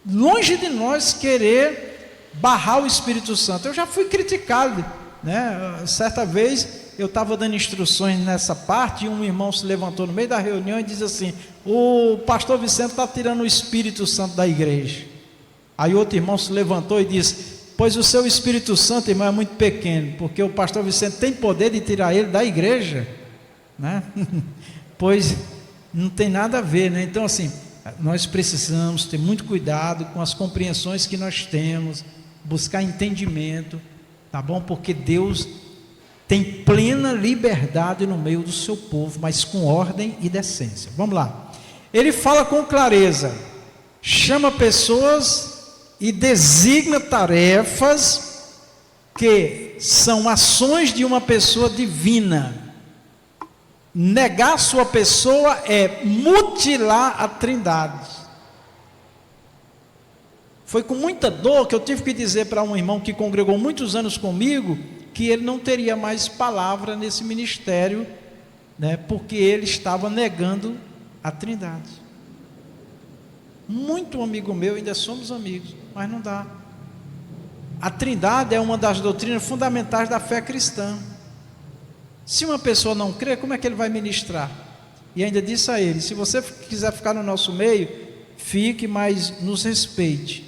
Longe de nós querer barrar o Espírito Santo. Eu já fui criticado, né? Certa vez eu estava dando instruções nessa parte e um irmão se levantou no meio da reunião e disse assim, o pastor Vicente está tirando o Espírito Santo da igreja. Aí outro irmão se levantou e disse, pois o seu Espírito Santo, irmão, é muito pequeno, porque o pastor Vicente tem poder de tirar ele da igreja, né? Pois não tem nada a ver, né? Então assim, nós precisamos ter muito cuidado com as compreensões que nós temos, buscar entendimento, tá bom? Porque Deus tem plena liberdade no meio do seu povo, mas com ordem e decência. Vamos lá. Ele fala com clareza, chama pessoas e designa tarefas que são ações de uma pessoa divina. Negar sua pessoa é mutilar a Trindade. Foi com muita dor que eu tive que dizer para um irmão que congregou muitos anos comigo, que ele não teria mais palavra nesse ministério, né, porque ele estava negando a Trindade. Muito amigo meu, ainda somos amigos, mas não dá. A Trindade é uma das doutrinas fundamentais da fé cristã. Se uma pessoa não crê, como é que ele vai ministrar? E ainda disse a ele: se você quiser ficar no nosso meio, fique, mas nos respeite.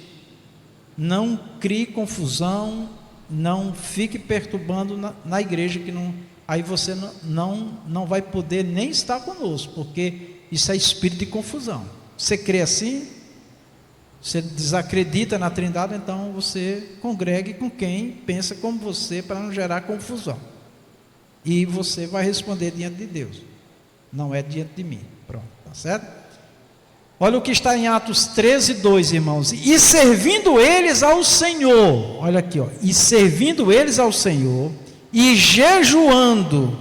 Não crie confusão, não fique perturbando na igreja, que não, aí você não vai poder nem estar conosco, porque isso é espírito de confusão. Você crê assim, você desacredita na Trindade, então você congregue com quem pensa como você, para não gerar confusão. E você vai responder diante de Deus, não é diante de mim. Pronto, tá certo? Olha o que está em Atos 13, 2, irmãos. E servindo eles ao Senhor, olha aqui, ó, e servindo eles ao Senhor, e jejuando,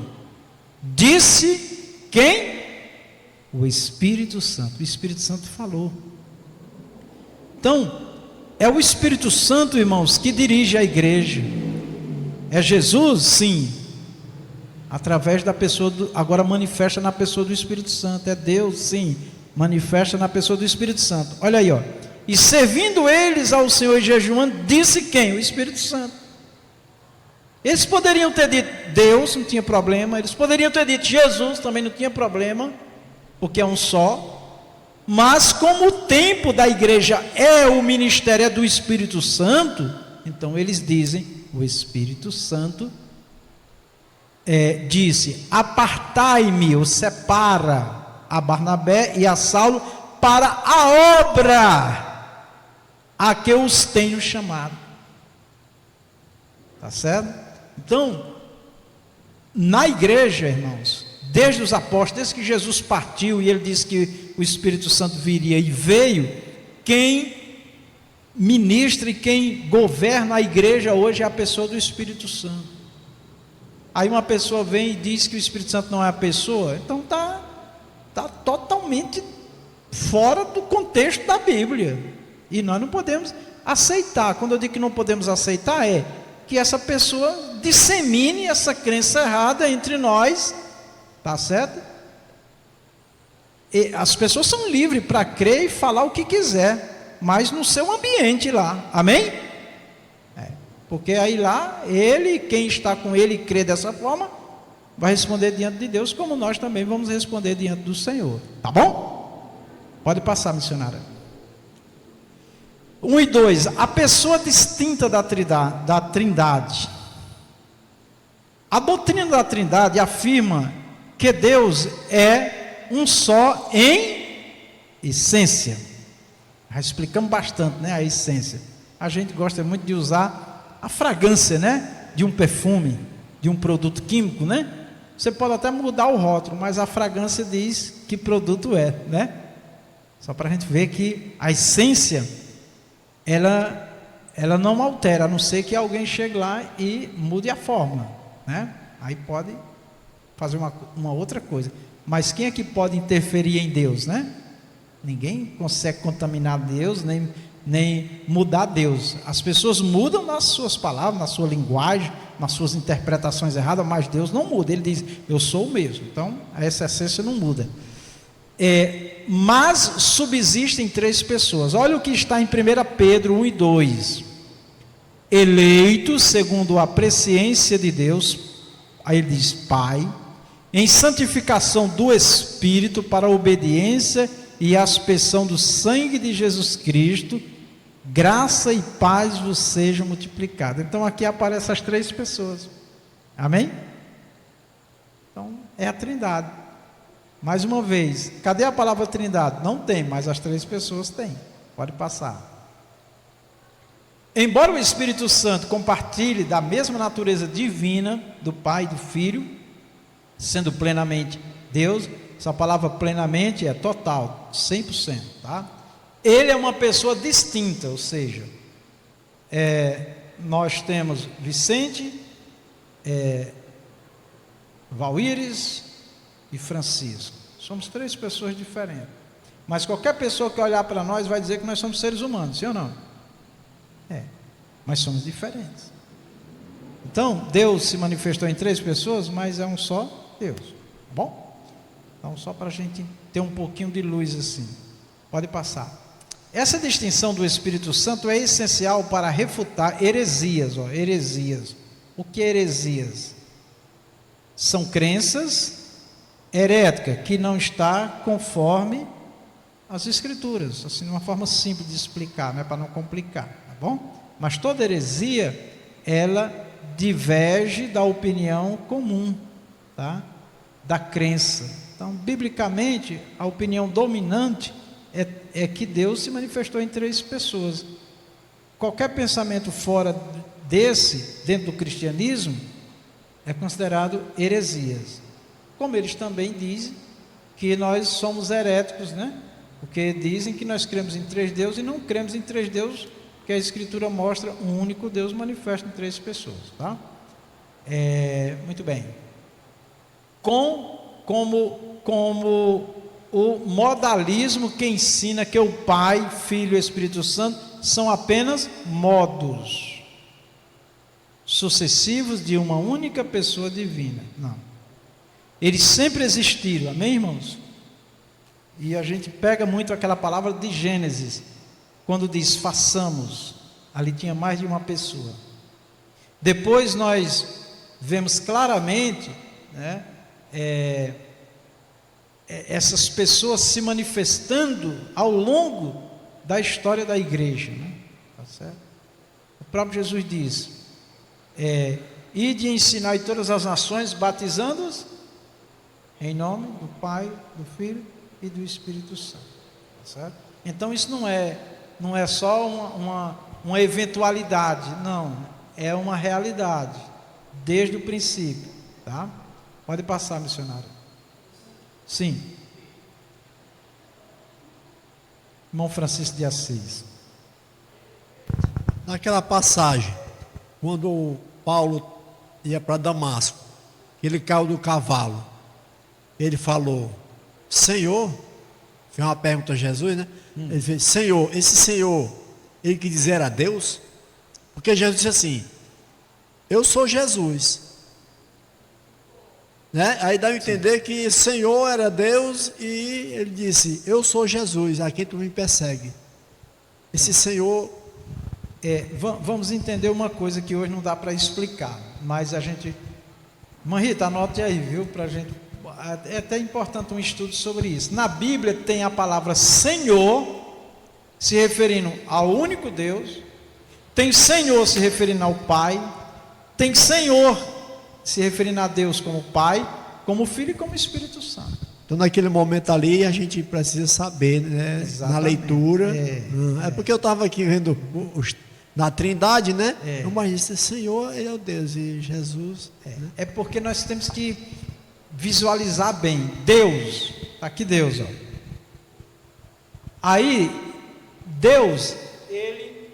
disse quem? O Espírito Santo. O Espírito Santo falou. Então, é o Espírito Santo, irmãos, que dirige a igreja. É Jesus, sim, através da pessoa, agora manifesta na pessoa do Espírito Santo. É Deus, sim, manifesta na pessoa do Espírito Santo. Olha aí, ó. E servindo eles ao Senhor e jejuando, disse quem? O Espírito Santo. Eles poderiam ter dito Deus, não tinha problema. Eles poderiam ter dito Jesus, também não tinha problema, porque é um só. Mas como o tempo da igreja é o ministério é do Espírito Santo, então eles dizem: o Espírito Santo disse: apartai-me, ou separa a Barnabé e a Saulo para a obra a que eu os tenho chamado. Tá certo? Então, na igreja, irmãos, desde os apóstolos, desde que Jesus partiu e ele disse que o Espírito Santo viria e veio, quem ministra e quem governa a igreja hoje é a pessoa do Espírito Santo. Aí uma pessoa vem e diz que o Espírito Santo não é a pessoa, então está totalmente fora do contexto da Bíblia, e nós não podemos aceitar. Quando eu digo que não podemos aceitar, é que essa pessoa dissemine essa crença errada entre nós, tá certo? E as pessoas são livres para crer e falar o que quiser, mas no seu ambiente lá, amém? Porque aí lá, ele, quem está com ele e crê dessa forma, vai responder diante de Deus, como nós também vamos responder diante do Senhor, tá bom? Pode passar, missionária. 1 e 2, a pessoa distinta da Trindade. A doutrina da Trindade afirma que Deus é um só em essência. Já explicamos bastante, né, a essência. A gente gosta muito de usar a fragrância, né, de um perfume, de um produto químico, né? Você pode até mudar o rótulo, mas a fragrância diz que produto é, né? Só para a gente ver que a essência, ela não altera, a não ser que alguém chegue lá e mude a forma, né? Aí pode fazer uma outra coisa. Mas quem é que pode interferir em Deus, né? Ninguém consegue contaminar Deus, nem mudar Deus. As pessoas mudam nas suas palavras, na sua linguagem, nas suas interpretações erradas, mas Deus não muda. Ele diz: eu sou o mesmo. Então essa essência não muda. Mas subsistem três pessoas. Olha o que está em 1 Pedro 1 e 2. Eleitos segundo a presciência de Deus, aí ele diz Pai, em santificação do Espírito para a obediência e a aspersão do sangue de Jesus Cristo, graça e paz vos sejam multiplicadas. Então aqui aparecem as três pessoas, amém? Então é a Trindade. Mais uma vez, cadê a palavra Trindade? Não tem, mas as três pessoas têm. Pode passar. Embora o Espírito Santo compartilhe da mesma natureza divina do Pai e do Filho, sendo plenamente Deus, essa palavra plenamente é total, 100%, tá? Ele é uma pessoa distinta, ou seja, nós temos Vicente, Valíris e Francisco. Somos três pessoas diferentes. Mas qualquer pessoa que olhar para nós vai dizer que nós somos seres humanos, sim ou não? Mas somos diferentes. Então, Deus se manifestou em 3 pessoas, mas é um só Deus. Tá bom? Então, só para a gente ter um pouquinho de luz assim. Pode passar. Essa distinção do Espírito Santo é essencial para refutar heresias. Heresias. O que é heresias? São crenças heréticas que não está conforme as Escrituras. Assim, de uma forma simples de explicar, não é para não complicar, tá bom? Mas toda heresia, ela diverge da opinião comum, tá? Da crença. Então, biblicamente, a opinião dominante é que Deus se manifestou em 3 pessoas. Qualquer pensamento fora desse, dentro do cristianismo, é considerado heresias. Como eles também dizem que nós somos heréticos, né? Porque dizem que nós cremos em 3 deuses e não cremos em 3 deuses, que a Escritura mostra um único Deus manifesto em 3 pessoas, tá? Muito bem. Como o modalismo que ensina que o Pai, Filho e Espírito Santo são apenas modos sucessivos de uma única pessoa divina. Não. Eles sempre existiram, amém, irmãos? E a gente pega muito aquela palavra de Gênesis, quando diz façamos, ali tinha mais de uma pessoa. Depois nós vemos claramente, né, essas pessoas se manifestando ao longo da história da igreja, né? Tá certo? O próprio Jesus diz: ide e ensinai todas as nações, batizando-os em nome do Pai, do Filho e do Espírito Santo, tá certo? Então isso não é só uma eventualidade, não, é uma realidade desde o princípio, tá? Pode passar, missionário. Sim. Irmão Francisco de Assis. Naquela passagem, quando Paulo ia para Damasco, ele caiu do cavalo, ele falou: Senhor, fez uma pergunta a Jesus, né? Ele fez: Senhor, esse Senhor, ele que dizer era Deus? Porque Jesus disse assim: eu sou Jesus, né? Aí dá a entender que Senhor era Deus, e ele disse: eu sou Jesus, a quem tu me persegue. Esse Senhor... Vamos entender uma coisa que hoje não dá para explicar, mas a gente... Irmã Rita, anote aí, viu, para a gente... É até importante um estudo sobre isso. Na Bíblia tem a palavra Senhor se referindo ao único Deus, tem Senhor se referindo ao Pai, tem Senhor se referindo a Deus como Pai, como Filho e como Espírito Santo. Então naquele momento ali a gente precisa saber, né? Na leitura. Porque eu estava aqui vendo na Trindade, né? Mas disse: Senhor, ele é o Deus, e Jesus. Né? É porque nós temos que visualizar bem. Deus, aqui Deus, ó. Aí Deus, ele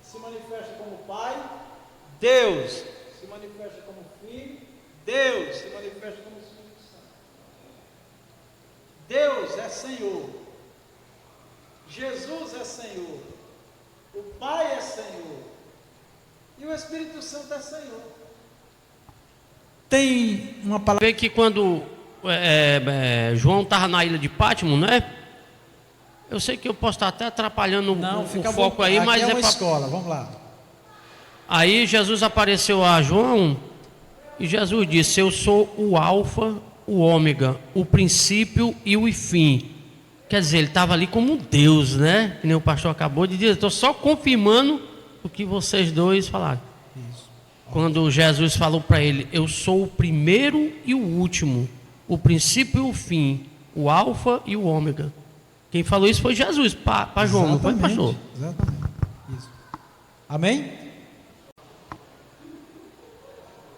se manifesta como Pai, Deus se manifesta como Filho, Deus se manifesta como Espírito Santo. Deus é Senhor, Jesus é Senhor, o Pai é Senhor e o Espírito Santo é Senhor. Tem uma palavra... Vê que quando João estava na ilha de Pátimo, né? Eu sei que eu posso estar até atrapalhando o foco aí, mas é uma escola, vamos lá. Aí Jesus apareceu a João e Jesus disse: eu sou o alfa, o ômega, o princípio e o fim. Quer dizer, ele estava ali como Deus, né? Que nem o pastor acabou de dizer. Estou só confirmando o que vocês dois falaram. Isso. Quando Jesus falou para ele: eu sou o primeiro e o último, o princípio e o fim, o alfa e o ômega. Quem falou isso foi Jesus para João, não foi pastor? Exatamente. Isso. Amém?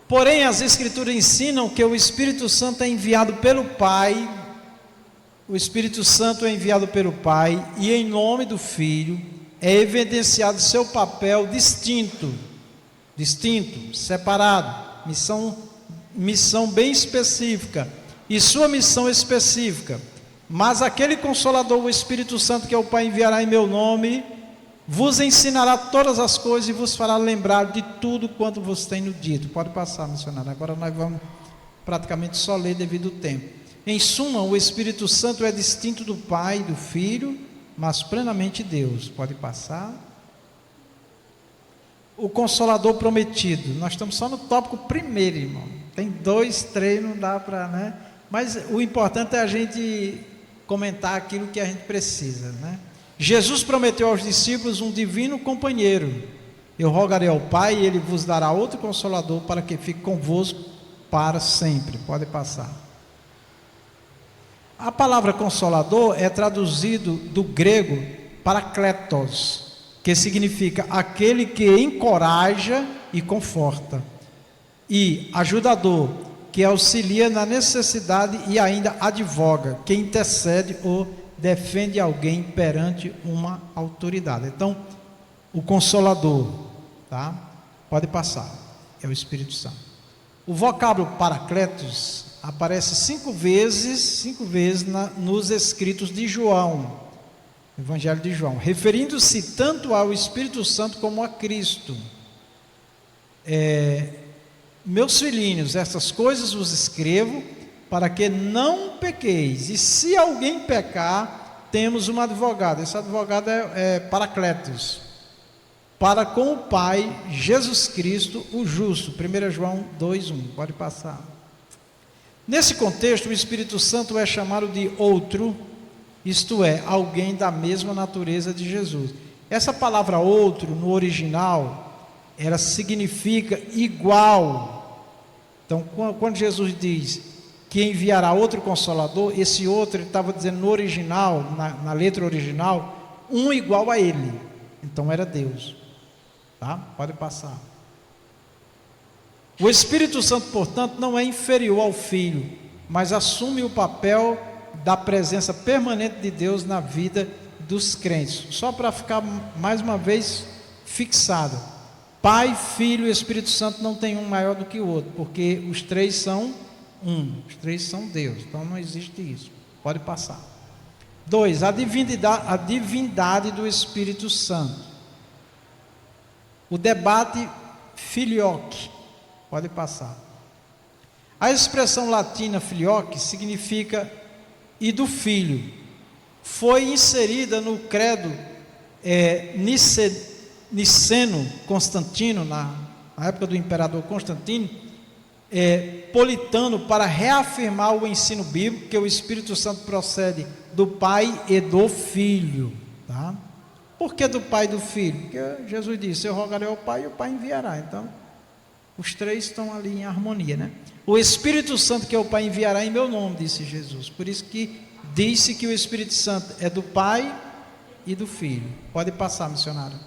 Porém, as Escrituras ensinam que o Espírito Santo é enviado pelo Pai. O Espírito Santo é enviado pelo Pai e em nome do Filho é evidenciado seu papel distinto, separado, missão bem específica e sua missão específica. Mas aquele Consolador, o Espírito Santo, que é o Pai enviará em meu nome, vos ensinará todas as coisas e vos fará lembrar de tudo quanto vos tenho dito. Pode passar, missionário. Agora nós vamos praticamente só ler devido ao tempo. Em suma, o Espírito Santo é distinto do Pai e do Filho, mas plenamente Deus. Pode passar. O Consolador prometido. Nós estamos só no tópico primeiro, irmão. Tem 2, 3, não dá para, né? Mas o importante é a gente comentar aquilo que a gente precisa, né? Jesus prometeu aos discípulos um divino companheiro. Eu rogarei ao Pai e Ele vos dará outro Consolador para que fique convosco para sempre. Pode passar. A palavra Consolador é traduzido do grego parakletos, que significa aquele que encoraja e conforta, e ajudador, que auxilia na necessidade e ainda advoga, que intercede ou defende alguém perante uma autoridade. Então, o Consolador, tá? Pode passar, é o Espírito Santo. O vocábulo Parakletos aparece 5 vezes nos escritos de João, Evangelho de João, referindo-se tanto ao Espírito Santo como a Cristo. Meus filhinhos, essas coisas vos escrevo para que não pequeis, e se alguém pecar, temos um advogado. Esse advogado é Parakletos, para com o Pai, Jesus Cristo, o justo. 1 João 2:1, pode passar. Nesse contexto, o Espírito Santo é chamado de outro, isto é, alguém da mesma natureza de Jesus. Essa palavra outro, no original, ela significa igual. Então, quando Jesus diz que enviará outro Consolador, esse outro, ele estava dizendo no original, na letra original, um igual a ele. Então era Deus. Tá? Pode passar. O Espírito Santo, portanto, não é inferior ao Filho, mas assume o papel da presença permanente de Deus na vida dos crentes. Só para ficar mais uma vez fixado: Pai, Filho e Espírito Santo não tem um maior do que o outro, porque os três são um, os três são Deus. Então não existe isso. Pode passar. 2. A divindade do Espírito Santo. O debate filioque. Pode passar. A expressão latina filioque significa e do filho. Foi inserida no credo niceno Constantino, na época do imperador Constantino, Politano, para reafirmar o ensino bíblico que o Espírito Santo procede do Pai e do Filho. Tá? Por que do Pai e do Filho? Porque Jesus disse: eu rogarei ao Pai e o Pai enviará. Então, os três estão ali em harmonia, né? O Espírito Santo que o Pai enviará em meu nome, disse Jesus. Por isso que disse que o Espírito Santo é do Pai e do Filho. Pode passar, missionário.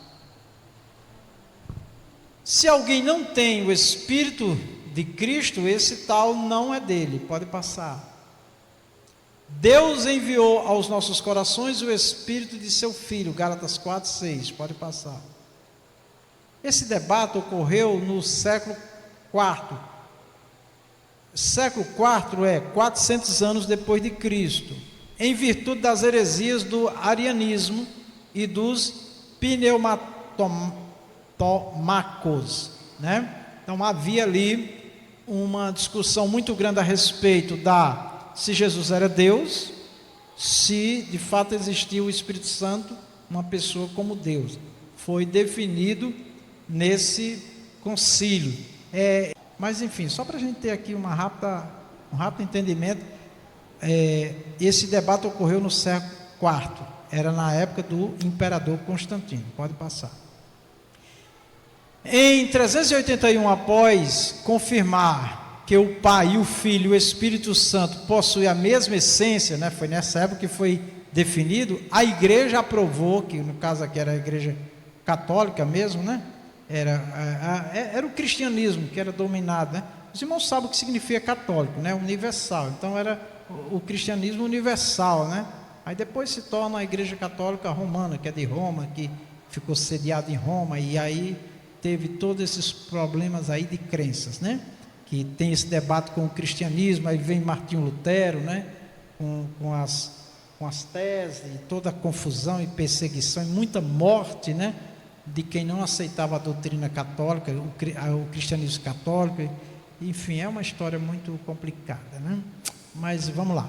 Se alguém não tem o Espírito de Cristo, esse tal não é dele. Pode passar. Deus enviou aos nossos corações o Espírito de seu Filho, Gálatas 4:6, pode passar. Esse debate ocorreu no século IV. Século IV é 400 anos depois de Cristo, em virtude das heresias do arianismo e dos pneumatomacos, né? Então havia ali uma discussão muito grande a respeito se Jesus era Deus, se de fato existia o Espírito Santo, uma pessoa como Deus. Foi definido nesse concílio. Mas enfim, só para a gente ter aqui um rápido entendimento, esse debate ocorreu no século IV, era na época do imperador Constantino. Pode passar. Em 381, após confirmar que o Pai, o Filho e o Espírito Santo possuem a mesma essência, né? Foi nessa época que foi definido, a igreja aprovou, que no caso aqui era a igreja católica mesmo, né? Era o cristianismo que era dominado, né? Os irmãos sabem o que significa católico, né? Universal. Então era o cristianismo universal, né? Aí depois se torna a igreja católica romana, que é de Roma, que ficou sediada em Roma, e aí teve todos esses problemas aí de crenças, né? Que tem esse debate com o cristianismo. Aí vem Martinho Lutero, né? Com as com as teses, toda a confusão e perseguição e muita morte, né, de quem não aceitava a doutrina católica, o cristianismo católico. Enfim, é uma história muito complicada, né? Mas vamos lá.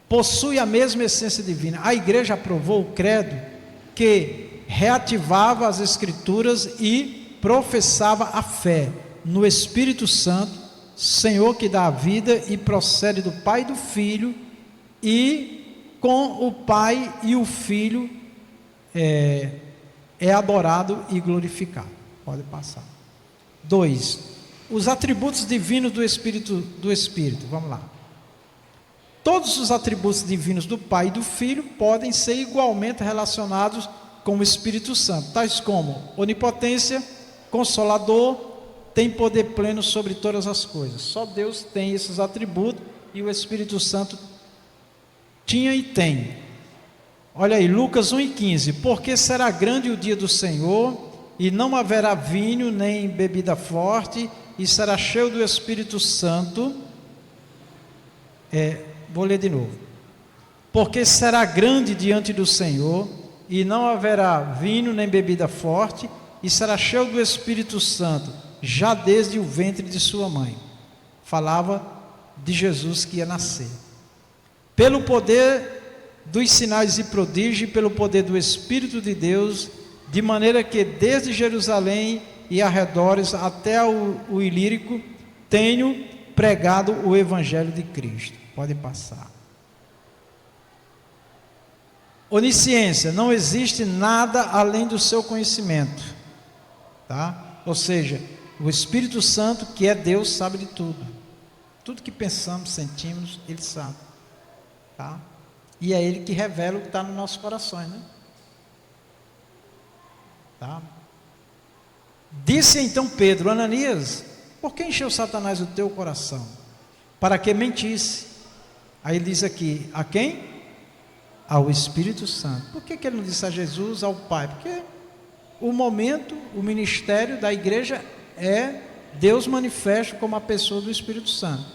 Possui a mesma essência divina. A igreja aprovou o credo que reativava as escrituras e professava a fé no Espírito Santo, Senhor que dá a vida e procede do Pai e do Filho, e com o Pai e o Filho é adorado e glorificado. Pode passar. 2. Os atributos divinos do Espírito. Vamos lá. Todos os atributos divinos do Pai e do Filho podem ser igualmente relacionados com o Espírito Santo, tais como onipotência, consolador, tem poder pleno sobre todas as coisas. Só Deus tem esses atributos e o Espírito Santo tinha e tem. Olha aí, Lucas 1:15. Porque será grande o dia do Senhor, e não haverá vinho nem bebida forte, e será cheio do Espírito Santo. Vou ler de novo. Porque será grande diante do Senhor, e não haverá vinho nem bebida forte, e será cheio do Espírito Santo, já desde o ventre de sua mãe. Falava de Jesus que ia nascer. Pelo poder dos sinais e prodígios, e pelo poder do Espírito de Deus, de maneira que desde Jerusalém e arredores até o Ilírico tenho pregado o Evangelho de Cristo. Pode passar. Onisciência, não existe nada além do seu conhecimento, tá? Ou seja, o Espírito Santo, que é Deus, sabe de tudo. Tudo que pensamos, sentimos, Ele sabe, tá? E é Ele que revela o que está no nosso coração, né? Tá? Disse então Pedro: Ananias, por que encheu Satanás o teu coração? Para que mentisse? Aí ele diz aqui, a quem? Ao Espírito Santo. Por que ele não disse a Jesus, ao Pai? Porque o momento, o ministério da igreja é Deus manifesto como a pessoa do Espírito Santo.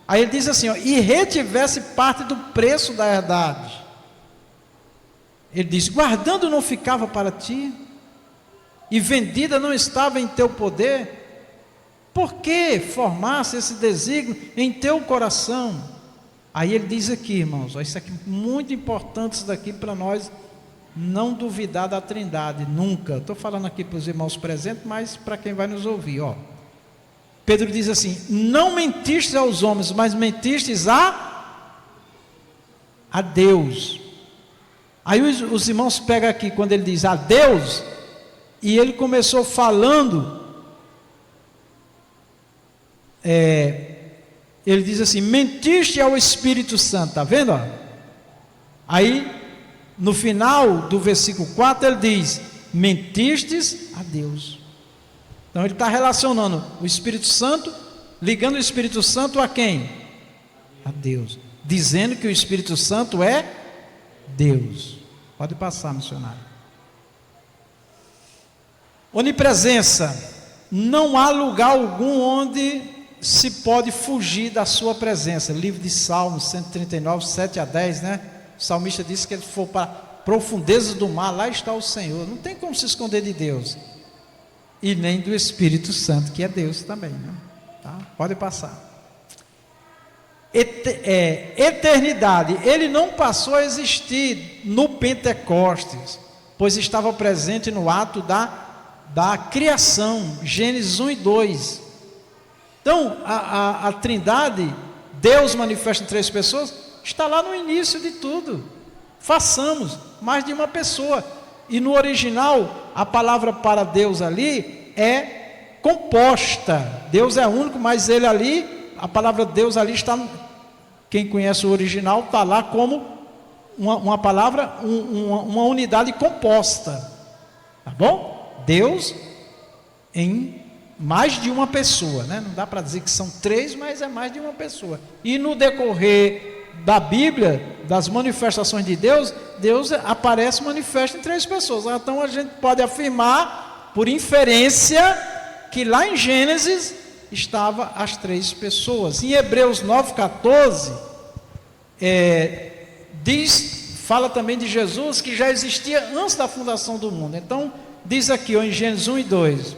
Aí ele diz assim, ó, e retivesse parte do preço da herdade. Ele diz, guardando não ficava para ti, e vendida não estava em teu poder. Por que formasse esse desígnio em teu coração? Aí ele diz aqui, irmãos, ó, isso aqui é muito importante, isso daqui para nós não duvidar da Trindade, nunca. Estou falando aqui para os irmãos presentes, mas para quem vai nos ouvir, ó. Pedro diz assim, não mentistes aos homens, mas mentistes a Deus. Aí os irmãos pegam aqui, quando ele diz a Deus, e ele começou falando, ele diz assim, mentiste ao Espírito Santo, está vendo? Ó? Aí, no final do versículo 4, ele diz, mentistes a Deus. Então ele está relacionando o Espírito Santo, ligando o Espírito Santo a quem? A Deus, dizendo que o Espírito Santo é Deus. Pode passar, missionário. Onipresença, não há lugar algum onde se pode fugir da sua presença. Livro de Salmos 139, 7 a 10, né? O salmista disse que ele for para profundezas do mar, lá está o Senhor. Não tem como se esconder de Deus. E nem do Espírito Santo, que é Deus também, né? Tá? Pode passar. Eternidade, ele não passou a existir no Pentecostes, pois estava presente no ato da criação, Gênesis 1 e 2. Então, a Trindade, Deus manifesta em 3 pessoas, está lá no início de tudo. Façamos mais de uma pessoa. E no original, a palavra para Deus ali é composta. Deus é único, mas ele ali, a palavra Deus ali está, quem conhece o original, está lá como uma palavra, uma unidade composta. Tá bom? Deus em mais de uma pessoa, né? Não dá para dizer que são 3, mas é mais de uma pessoa. E no decorrer da Bíblia, das manifestações de Deus, Deus aparece manifesta em 3 pessoas. Então a gente pode afirmar, por inferência, que lá em Gênesis estava as 3 pessoas. Em Hebreus 9,14, fala também de Jesus que já existia antes da fundação do mundo. Então, diz aqui ó, em Gênesis 1 e 2: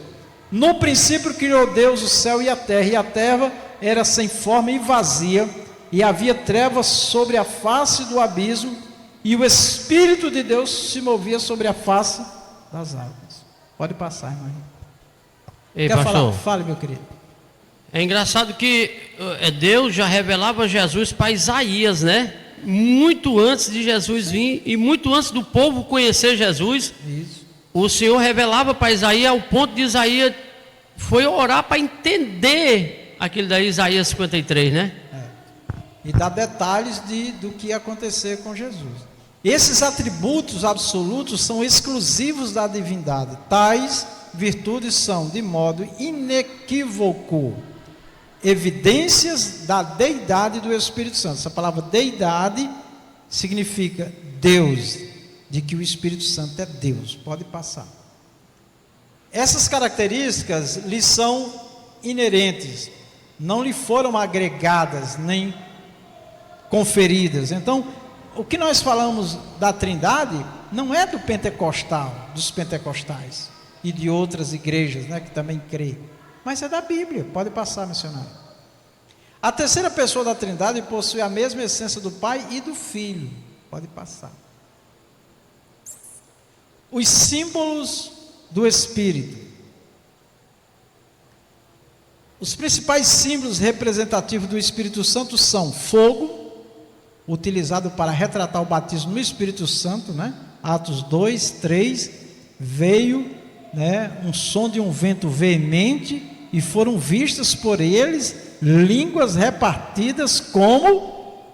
no princípio criou Deus o céu e a terra era sem forma e vazia, e havia trevas sobre a face do abismo, e o Espírito de Deus se movia sobre a face das águas. Pode passar, irmão. Ei, Quer pastor, falar? Fale, meu querido. é engraçado que Deus já revelava Jesus para Isaías, né? Muito antes de Jesus vir e muito antes do povo conhecer Jesus. Isso. O Senhor revelava para Isaías, ao ponto de Isaías foi orar para entender aquilo da Isaías 53, né? E dá detalhes do que ia acontecer com Jesus. Esses atributos absolutos são exclusivos da divindade. Tais virtudes são, de modo inequívoco, evidências da deidade do Espírito Santo. Essa palavra deidade significa Deus, de que o Espírito Santo é Deus. Pode passar. Essas características lhe são inerentes, não lhe foram agregadas nem conferidas. Então, o que nós falamos da Trindade não é do pentecostal, dos pentecostais e de outras igrejas, né, que também creem, mas é da Bíblia. Pode passar, missionário. A terceira pessoa da Trindade possui a mesma essência do Pai e do Filho. Pode passar. Os símbolos do Espírito. Os principais símbolos representativos do Espírito Santo são fogo, utilizado para retratar o batismo no Espírito Santo, né? Atos 2, 3, veio, né, um som de um vento veemente, e foram vistas por eles línguas repartidas como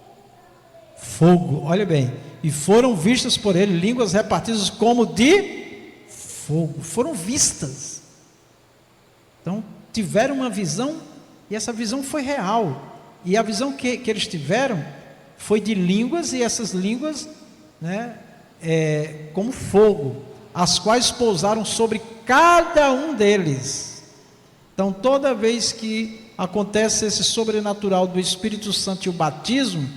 fogo. Olha bem, e foram vistas por ele línguas repartidas como de fogo. Foram vistas. Então, tiveram uma visão, e essa visão foi real. E a visão que eles tiveram foi de línguas, e essas línguas, né, como fogo, as quais pousaram sobre cada um deles. Então, toda vez que acontece esse sobrenatural do Espírito Santo e o batismo,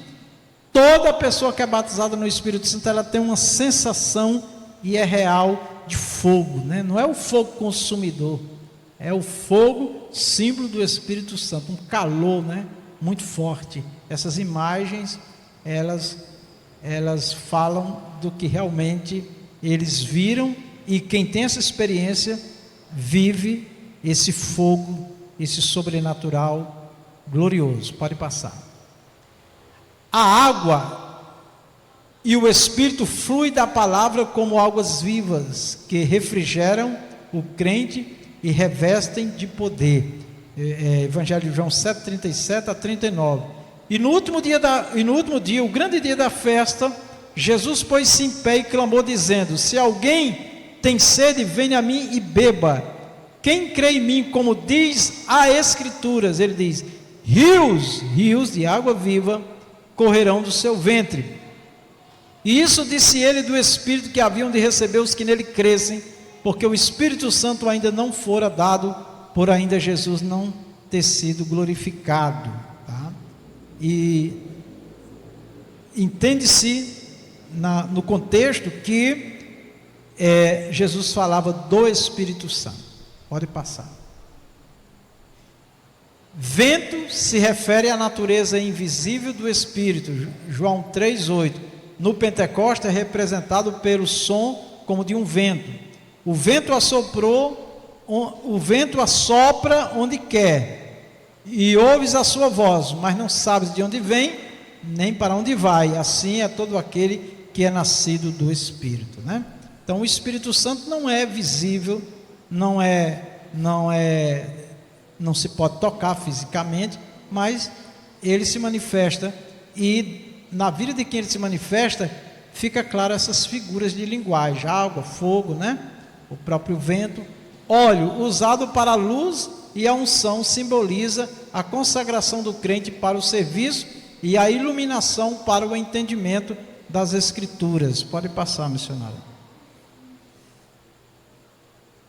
toda pessoa que é batizada no Espírito Santo, ela tem uma sensação, e é real, de fogo, né? Não é o fogo consumidor, é o fogo, símbolo do Espírito Santo, um calor, né, muito forte. Essas imagens, elas falam do que realmente eles viram, e quem tem essa experiência vive esse fogo, esse sobrenatural glorioso. Pode passar. A água e o Espírito flui da palavra como águas vivas, que refrigeram o crente e revestem de poder. Evangelho de João 7:37 a 39. E no último dia, o grande dia da festa, Jesus pôs-se em pé e clamou dizendo: se alguém tem sede, venha a mim e beba. Quem crê em mim, como diz a Escrituras, ele diz, rios de água viva correrão do seu ventre. E isso disse ele do Espírito que haviam de receber os que nele crescem, porque o Espírito Santo ainda não fora dado, por ainda Jesus não ter sido glorificado. Tá? E entende-se no contexto que Jesus falava do Espírito Santo. Pode passar. Vento se refere à natureza invisível do Espírito. João 3:8. No Pentecostes é representado pelo som como de um vento. O vento assopra onde quer, e ouves a sua voz, mas não sabes de onde vem, nem para onde vai. Assim é todo aquele que é nascido do Espírito, né? Então o Espírito Santo não é visível, não se pode tocar fisicamente, mas ele se manifesta, e na vida de quem ele se manifesta, fica claro essas figuras de linguagem: água, fogo, né? O próprio vento. Óleo, usado para a luz, e a unção simboliza a consagração do crente para o serviço e a iluminação para o entendimento das Escrituras. Pode passar, missionário.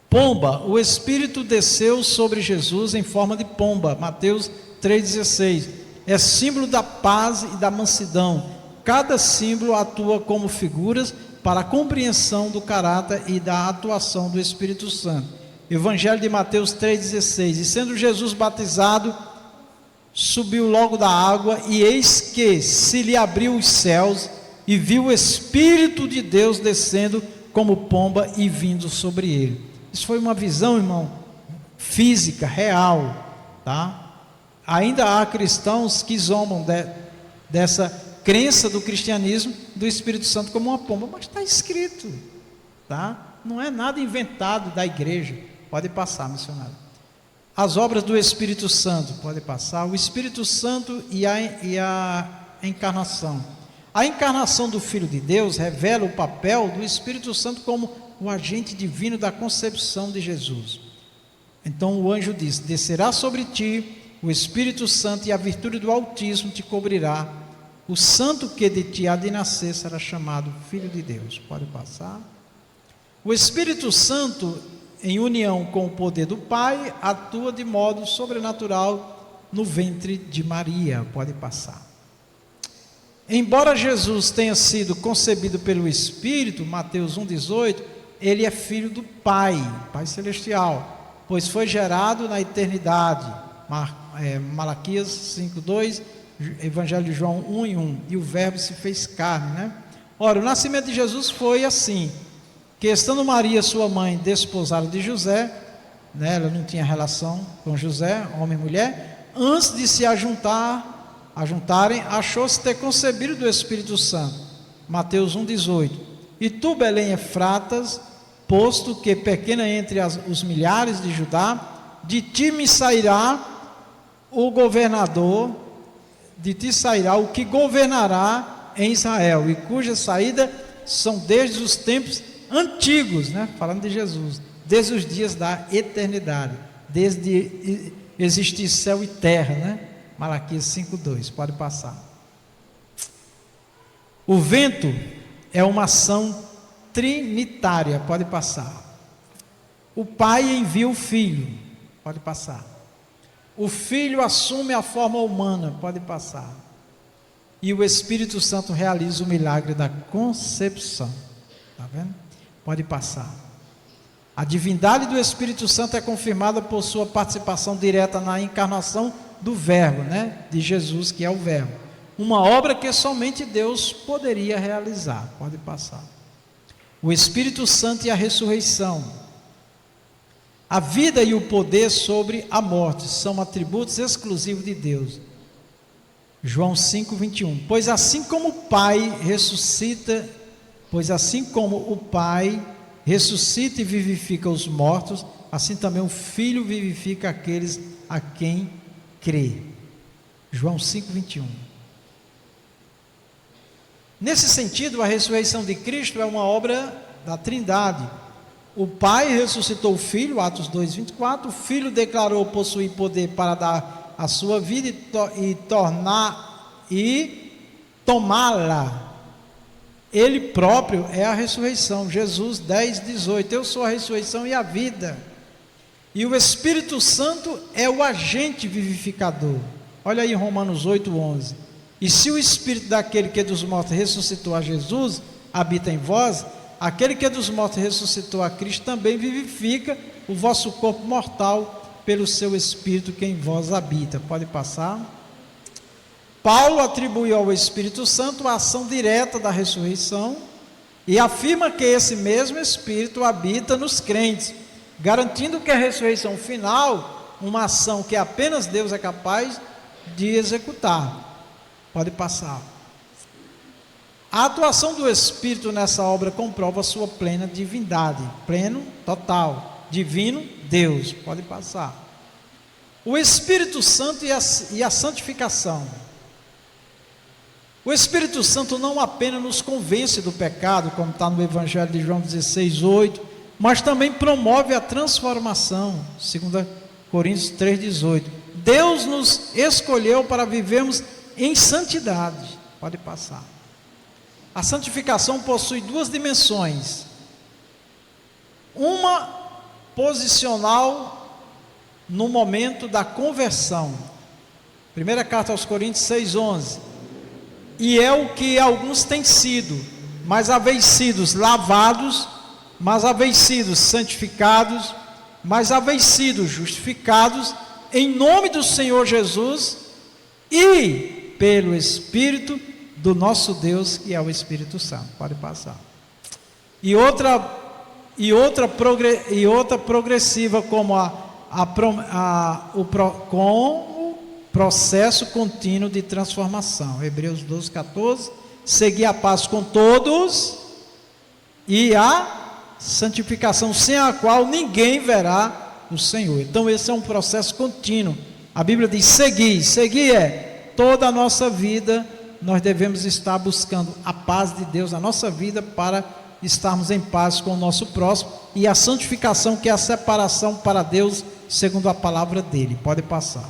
Pomba, o Espírito desceu sobre Jesus em forma de pomba. Mateus 3,16. É símbolo da paz e da mansidão. Cada símbolo atua como figuras para a compreensão do caráter e da atuação do Espírito Santo. Evangelho de Mateus 3,16. E sendo Jesus batizado, subiu logo da água, e eis que se lhe abriu os céus, e viu o Espírito de Deus descendo como pomba e vindo sobre ele. Isso foi uma visão, irmão, física, real, tá? Ainda há cristãos que zombam dessa crença do cristianismo, do Espírito Santo como uma pomba, mas está escrito, tá? Não é nada inventado da igreja. Pode passar, missionário. As obras do Espírito Santo, pode passar. O Espírito Santo e a encarnação. A encarnação do Filho de Deus revela o papel do Espírito Santo como o agente divino da concepção de Jesus. Então o anjo diz: descerá sobre ti o Espírito Santo, e a virtude do Altíssimo te cobrirá. O santo que de ti há de nascer será chamado Filho de Deus. Pode passar. O Espírito Santo, em união com o poder do Pai, atua de modo sobrenatural no ventre de Maria. Pode passar. Embora Jesus tenha sido concebido pelo Espírito, Mateus 1,18, ele é filho do Pai, Pai Celestial, pois foi gerado na eternidade. Malaquias 5,2, Evangelho de João 1,1, e o Verbo se fez carne, né? Ora, o nascimento de Jesus foi assim, que estando Maria, sua mãe, desposada de José, né, ela não tinha relação com José, homem e mulher, antes de se ajuntarem, achou-se ter concebido do Espírito Santo. Mateus 1,18. E tu, Belém Efratas, posto que pequena entre os milhares de Judá, de ti me sairá o governador, de ti sairá o que governará em Israel, e cuja saída são desde os tempos antigos, né? Falando de Jesus, desde os dias da eternidade, desde existir céu e terra, né? Malaquias 5,2, pode passar. O vento é uma ação trinitária, pode passar. O Pai envia o Filho, pode passar. O Filho assume a forma humana, pode passar. E o Espírito Santo realiza o milagre da concepção, está vendo? Pode passar. A divindade do Espírito Santo é confirmada por sua participação direta na encarnação do Verbo, né? De Jesus, que é o Verbo. Uma obra que somente Deus poderia realizar. Pode passar. O Espírito Santo e a ressurreição. A vida e o poder sobre a morte são atributos exclusivos de Deus. João 5,21. Pois assim como o Pai ressuscita e vivifica os mortos, assim também o Filho vivifica aqueles a quem crê. João 5,21. Nesse sentido, a ressurreição de Cristo é uma obra da Trindade. O Pai ressuscitou o Filho, Atos 2,24. O Filho declarou possuir poder para dar a sua vida e tomá-la. Ele próprio é a ressurreição. Jesus 10,18. Eu sou a ressurreição e a vida. E o Espírito Santo é o agente vivificador. Olha aí Romanos 8,11. E se o Espírito daquele que é dos mortos ressuscitou a Jesus habita em vós, aquele que é dos mortos ressuscitou a Cristo também vivifica o vosso corpo mortal pelo seu Espírito que em vós habita. Pode passar. Paulo atribuiu ao Espírito Santo a ação direta da ressurreição e afirma que esse mesmo Espírito habita nos crentes, garantindo que a ressurreição final, uma ação que apenas Deus é capaz de executar. Pode passar. A atuação do Espírito nessa obra comprova sua plena divindade, pleno, total, divino, Deus. Pode passar. O Espírito Santo e a santificação. O Espírito Santo não apenas nos convence do pecado, como está no Evangelho de João 16,8, mas também promove a transformação, 2 Coríntios 3,18. Deus nos escolheu para vivermos em santidade. Pode passar. A santificação possui duas dimensões. Uma posicional no momento da conversão. Primeira carta aos Coríntios 6,11. e é o que alguns têm sido, mas haveis sido lavados, mas haveis sido santificados, mas haveis sido justificados em nome do Senhor Jesus e pelo Espírito do nosso Deus, que é o Espírito Santo. Pode passar. E outra progressiva, como com o processo contínuo de transformação. Hebreus 12:14. Seguir a paz com todos e a santificação, sem a qual ninguém verá o Senhor. Então esse é um processo contínuo. A Bíblia diz seguir é toda a nossa vida. Nós devemos estar buscando a paz de Deus na nossa vida, para estarmos em paz com o nosso próximo, e a santificação, que é a separação para Deus segundo a palavra dele. Pode passar.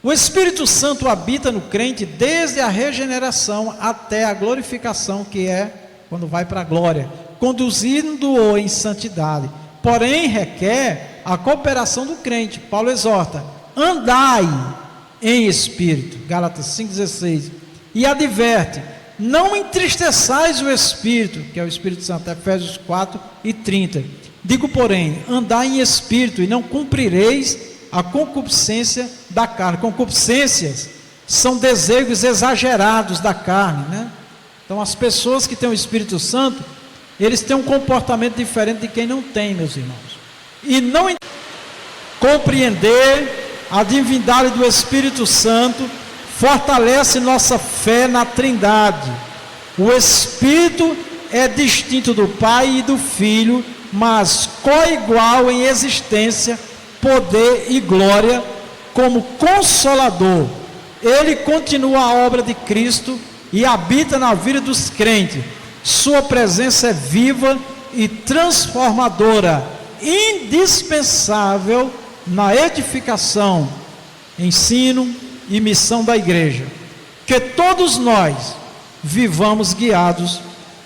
O Espírito Santo habita no crente desde a regeneração até a glorificação, que é quando vai para a glória, conduzindo-o em santidade. Porém requer a cooperação do crente. Paulo exorta: andai em espírito, Gálatas 5,16, e adverte: não entristeçais o Espírito, que é o Espírito Santo, Efésios 4:30. Digo, porém, andai em espírito, e não cumprireis a concupiscência da carne. Concupiscências são desejos exagerados da carne, né? Então as pessoas que têm o Espírito Santo, eles têm um comportamento diferente de quem não tem, meus irmãos. E não compreender a divindade do Espírito Santo fortalece nossa fé na Trindade. O Espírito é distinto do Pai e do Filho, mas coigual em existência, poder e glória. Como Consolador, ele continua a obra de Cristo e habita na vida dos crentes. Sua presença é viva e transformadora, indispensável na edificação, ensino e missão da igreja. Que todos nós vivamos guiados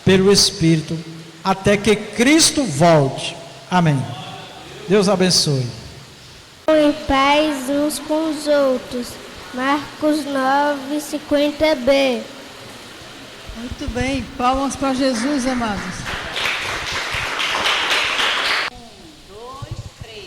pelo Espírito até que Cristo volte. Amém. Deus abençoe. Em paz uns com os outros. Marcos 9:50b. Muito bem, palmas para Jesus, amados. 1, 2, 3.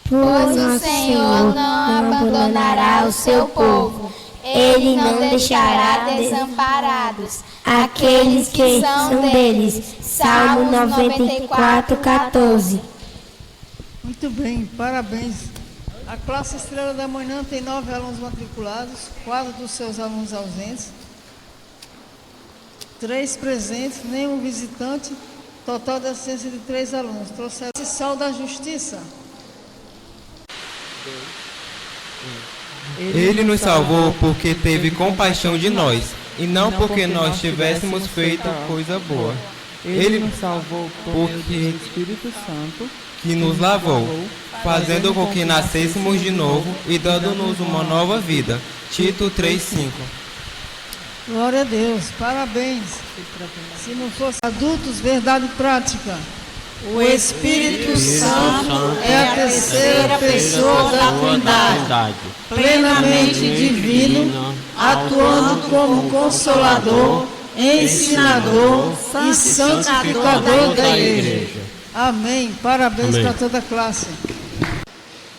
Pois o Senhor não abandonará o seu povo, Ele não deixará desamparados aqueles que são deles. Salmo 94:14. Muito bem, parabéns. A classe Estrela da Manhã tem 9 alunos matriculados, 4 dos seus alunos ausentes, 3 presentes, nenhum visitante, total de assistência de 3 alunos. Trouxeram o sal da justiça. Ele nos salvou porque teve compaixão de nós, e não porque nós tivéssemos feito coisa boa. Ele nos salvou porque o Espírito Santo que nos lavou, fazendo com que nascêssemos de novo e dando-nos uma nova vida. Tito 3:5. Glória a Deus, parabéns. Se não fosse adultos, verdade prática. O Espírito Santo é a terceira pessoa da Trindade, plenamente divino, atuando como Consolador, Ensinador e Santificador da Igreja. Amém. Parabéns para toda a classe.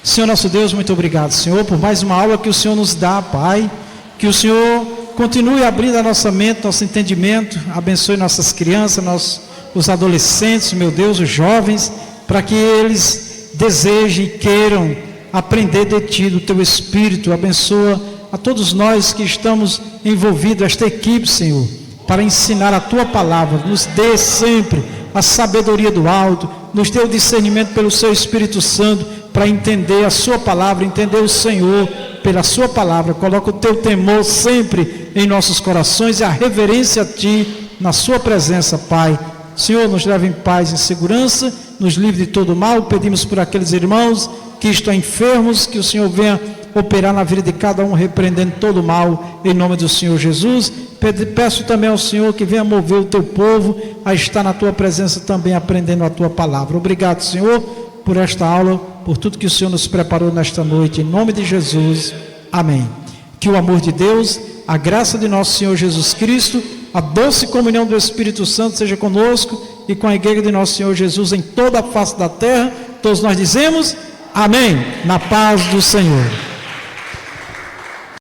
Senhor nosso Deus, muito obrigado, Senhor, por mais uma aula que o Senhor nos dá, Pai. Que o Senhor continue abrindo a nossa mente, nosso entendimento. Abençoe nossas crianças, os adolescentes, meu Deus, os jovens, para que eles desejem e queiram aprender de Ti, do Teu Espírito. Abençoa a todos nós que estamos envolvidos, esta equipe, Senhor, para ensinar a Tua palavra. Nos dê sempre a sabedoria do alto, nos dê o discernimento pelo Seu Espírito Santo, para entender a Sua palavra, entender o Senhor pela Sua palavra. Coloca o Teu temor sempre em nossos corações e a reverência a Ti na Sua presença, Pai. Senhor, nos leve em paz e em segurança, nos livre de todo mal. Pedimos por aqueles irmãos que estão enfermos, que o Senhor venha operar na vida de cada um, repreendendo todo mal, em nome do Senhor Jesus. Peço também ao Senhor que venha mover o Teu povo a estar na Tua presença também, aprendendo a Tua palavra. Obrigado, Senhor, por esta aula, por tudo que o Senhor nos preparou nesta noite, em nome de Jesus, amém. Que o amor de Deus, a graça de nosso Senhor Jesus Cristo, a doce comunhão do Espírito Santo seja conosco e com a igreja de nosso Senhor Jesus em toda a face da terra. Todos nós dizemos amém, na paz do Senhor.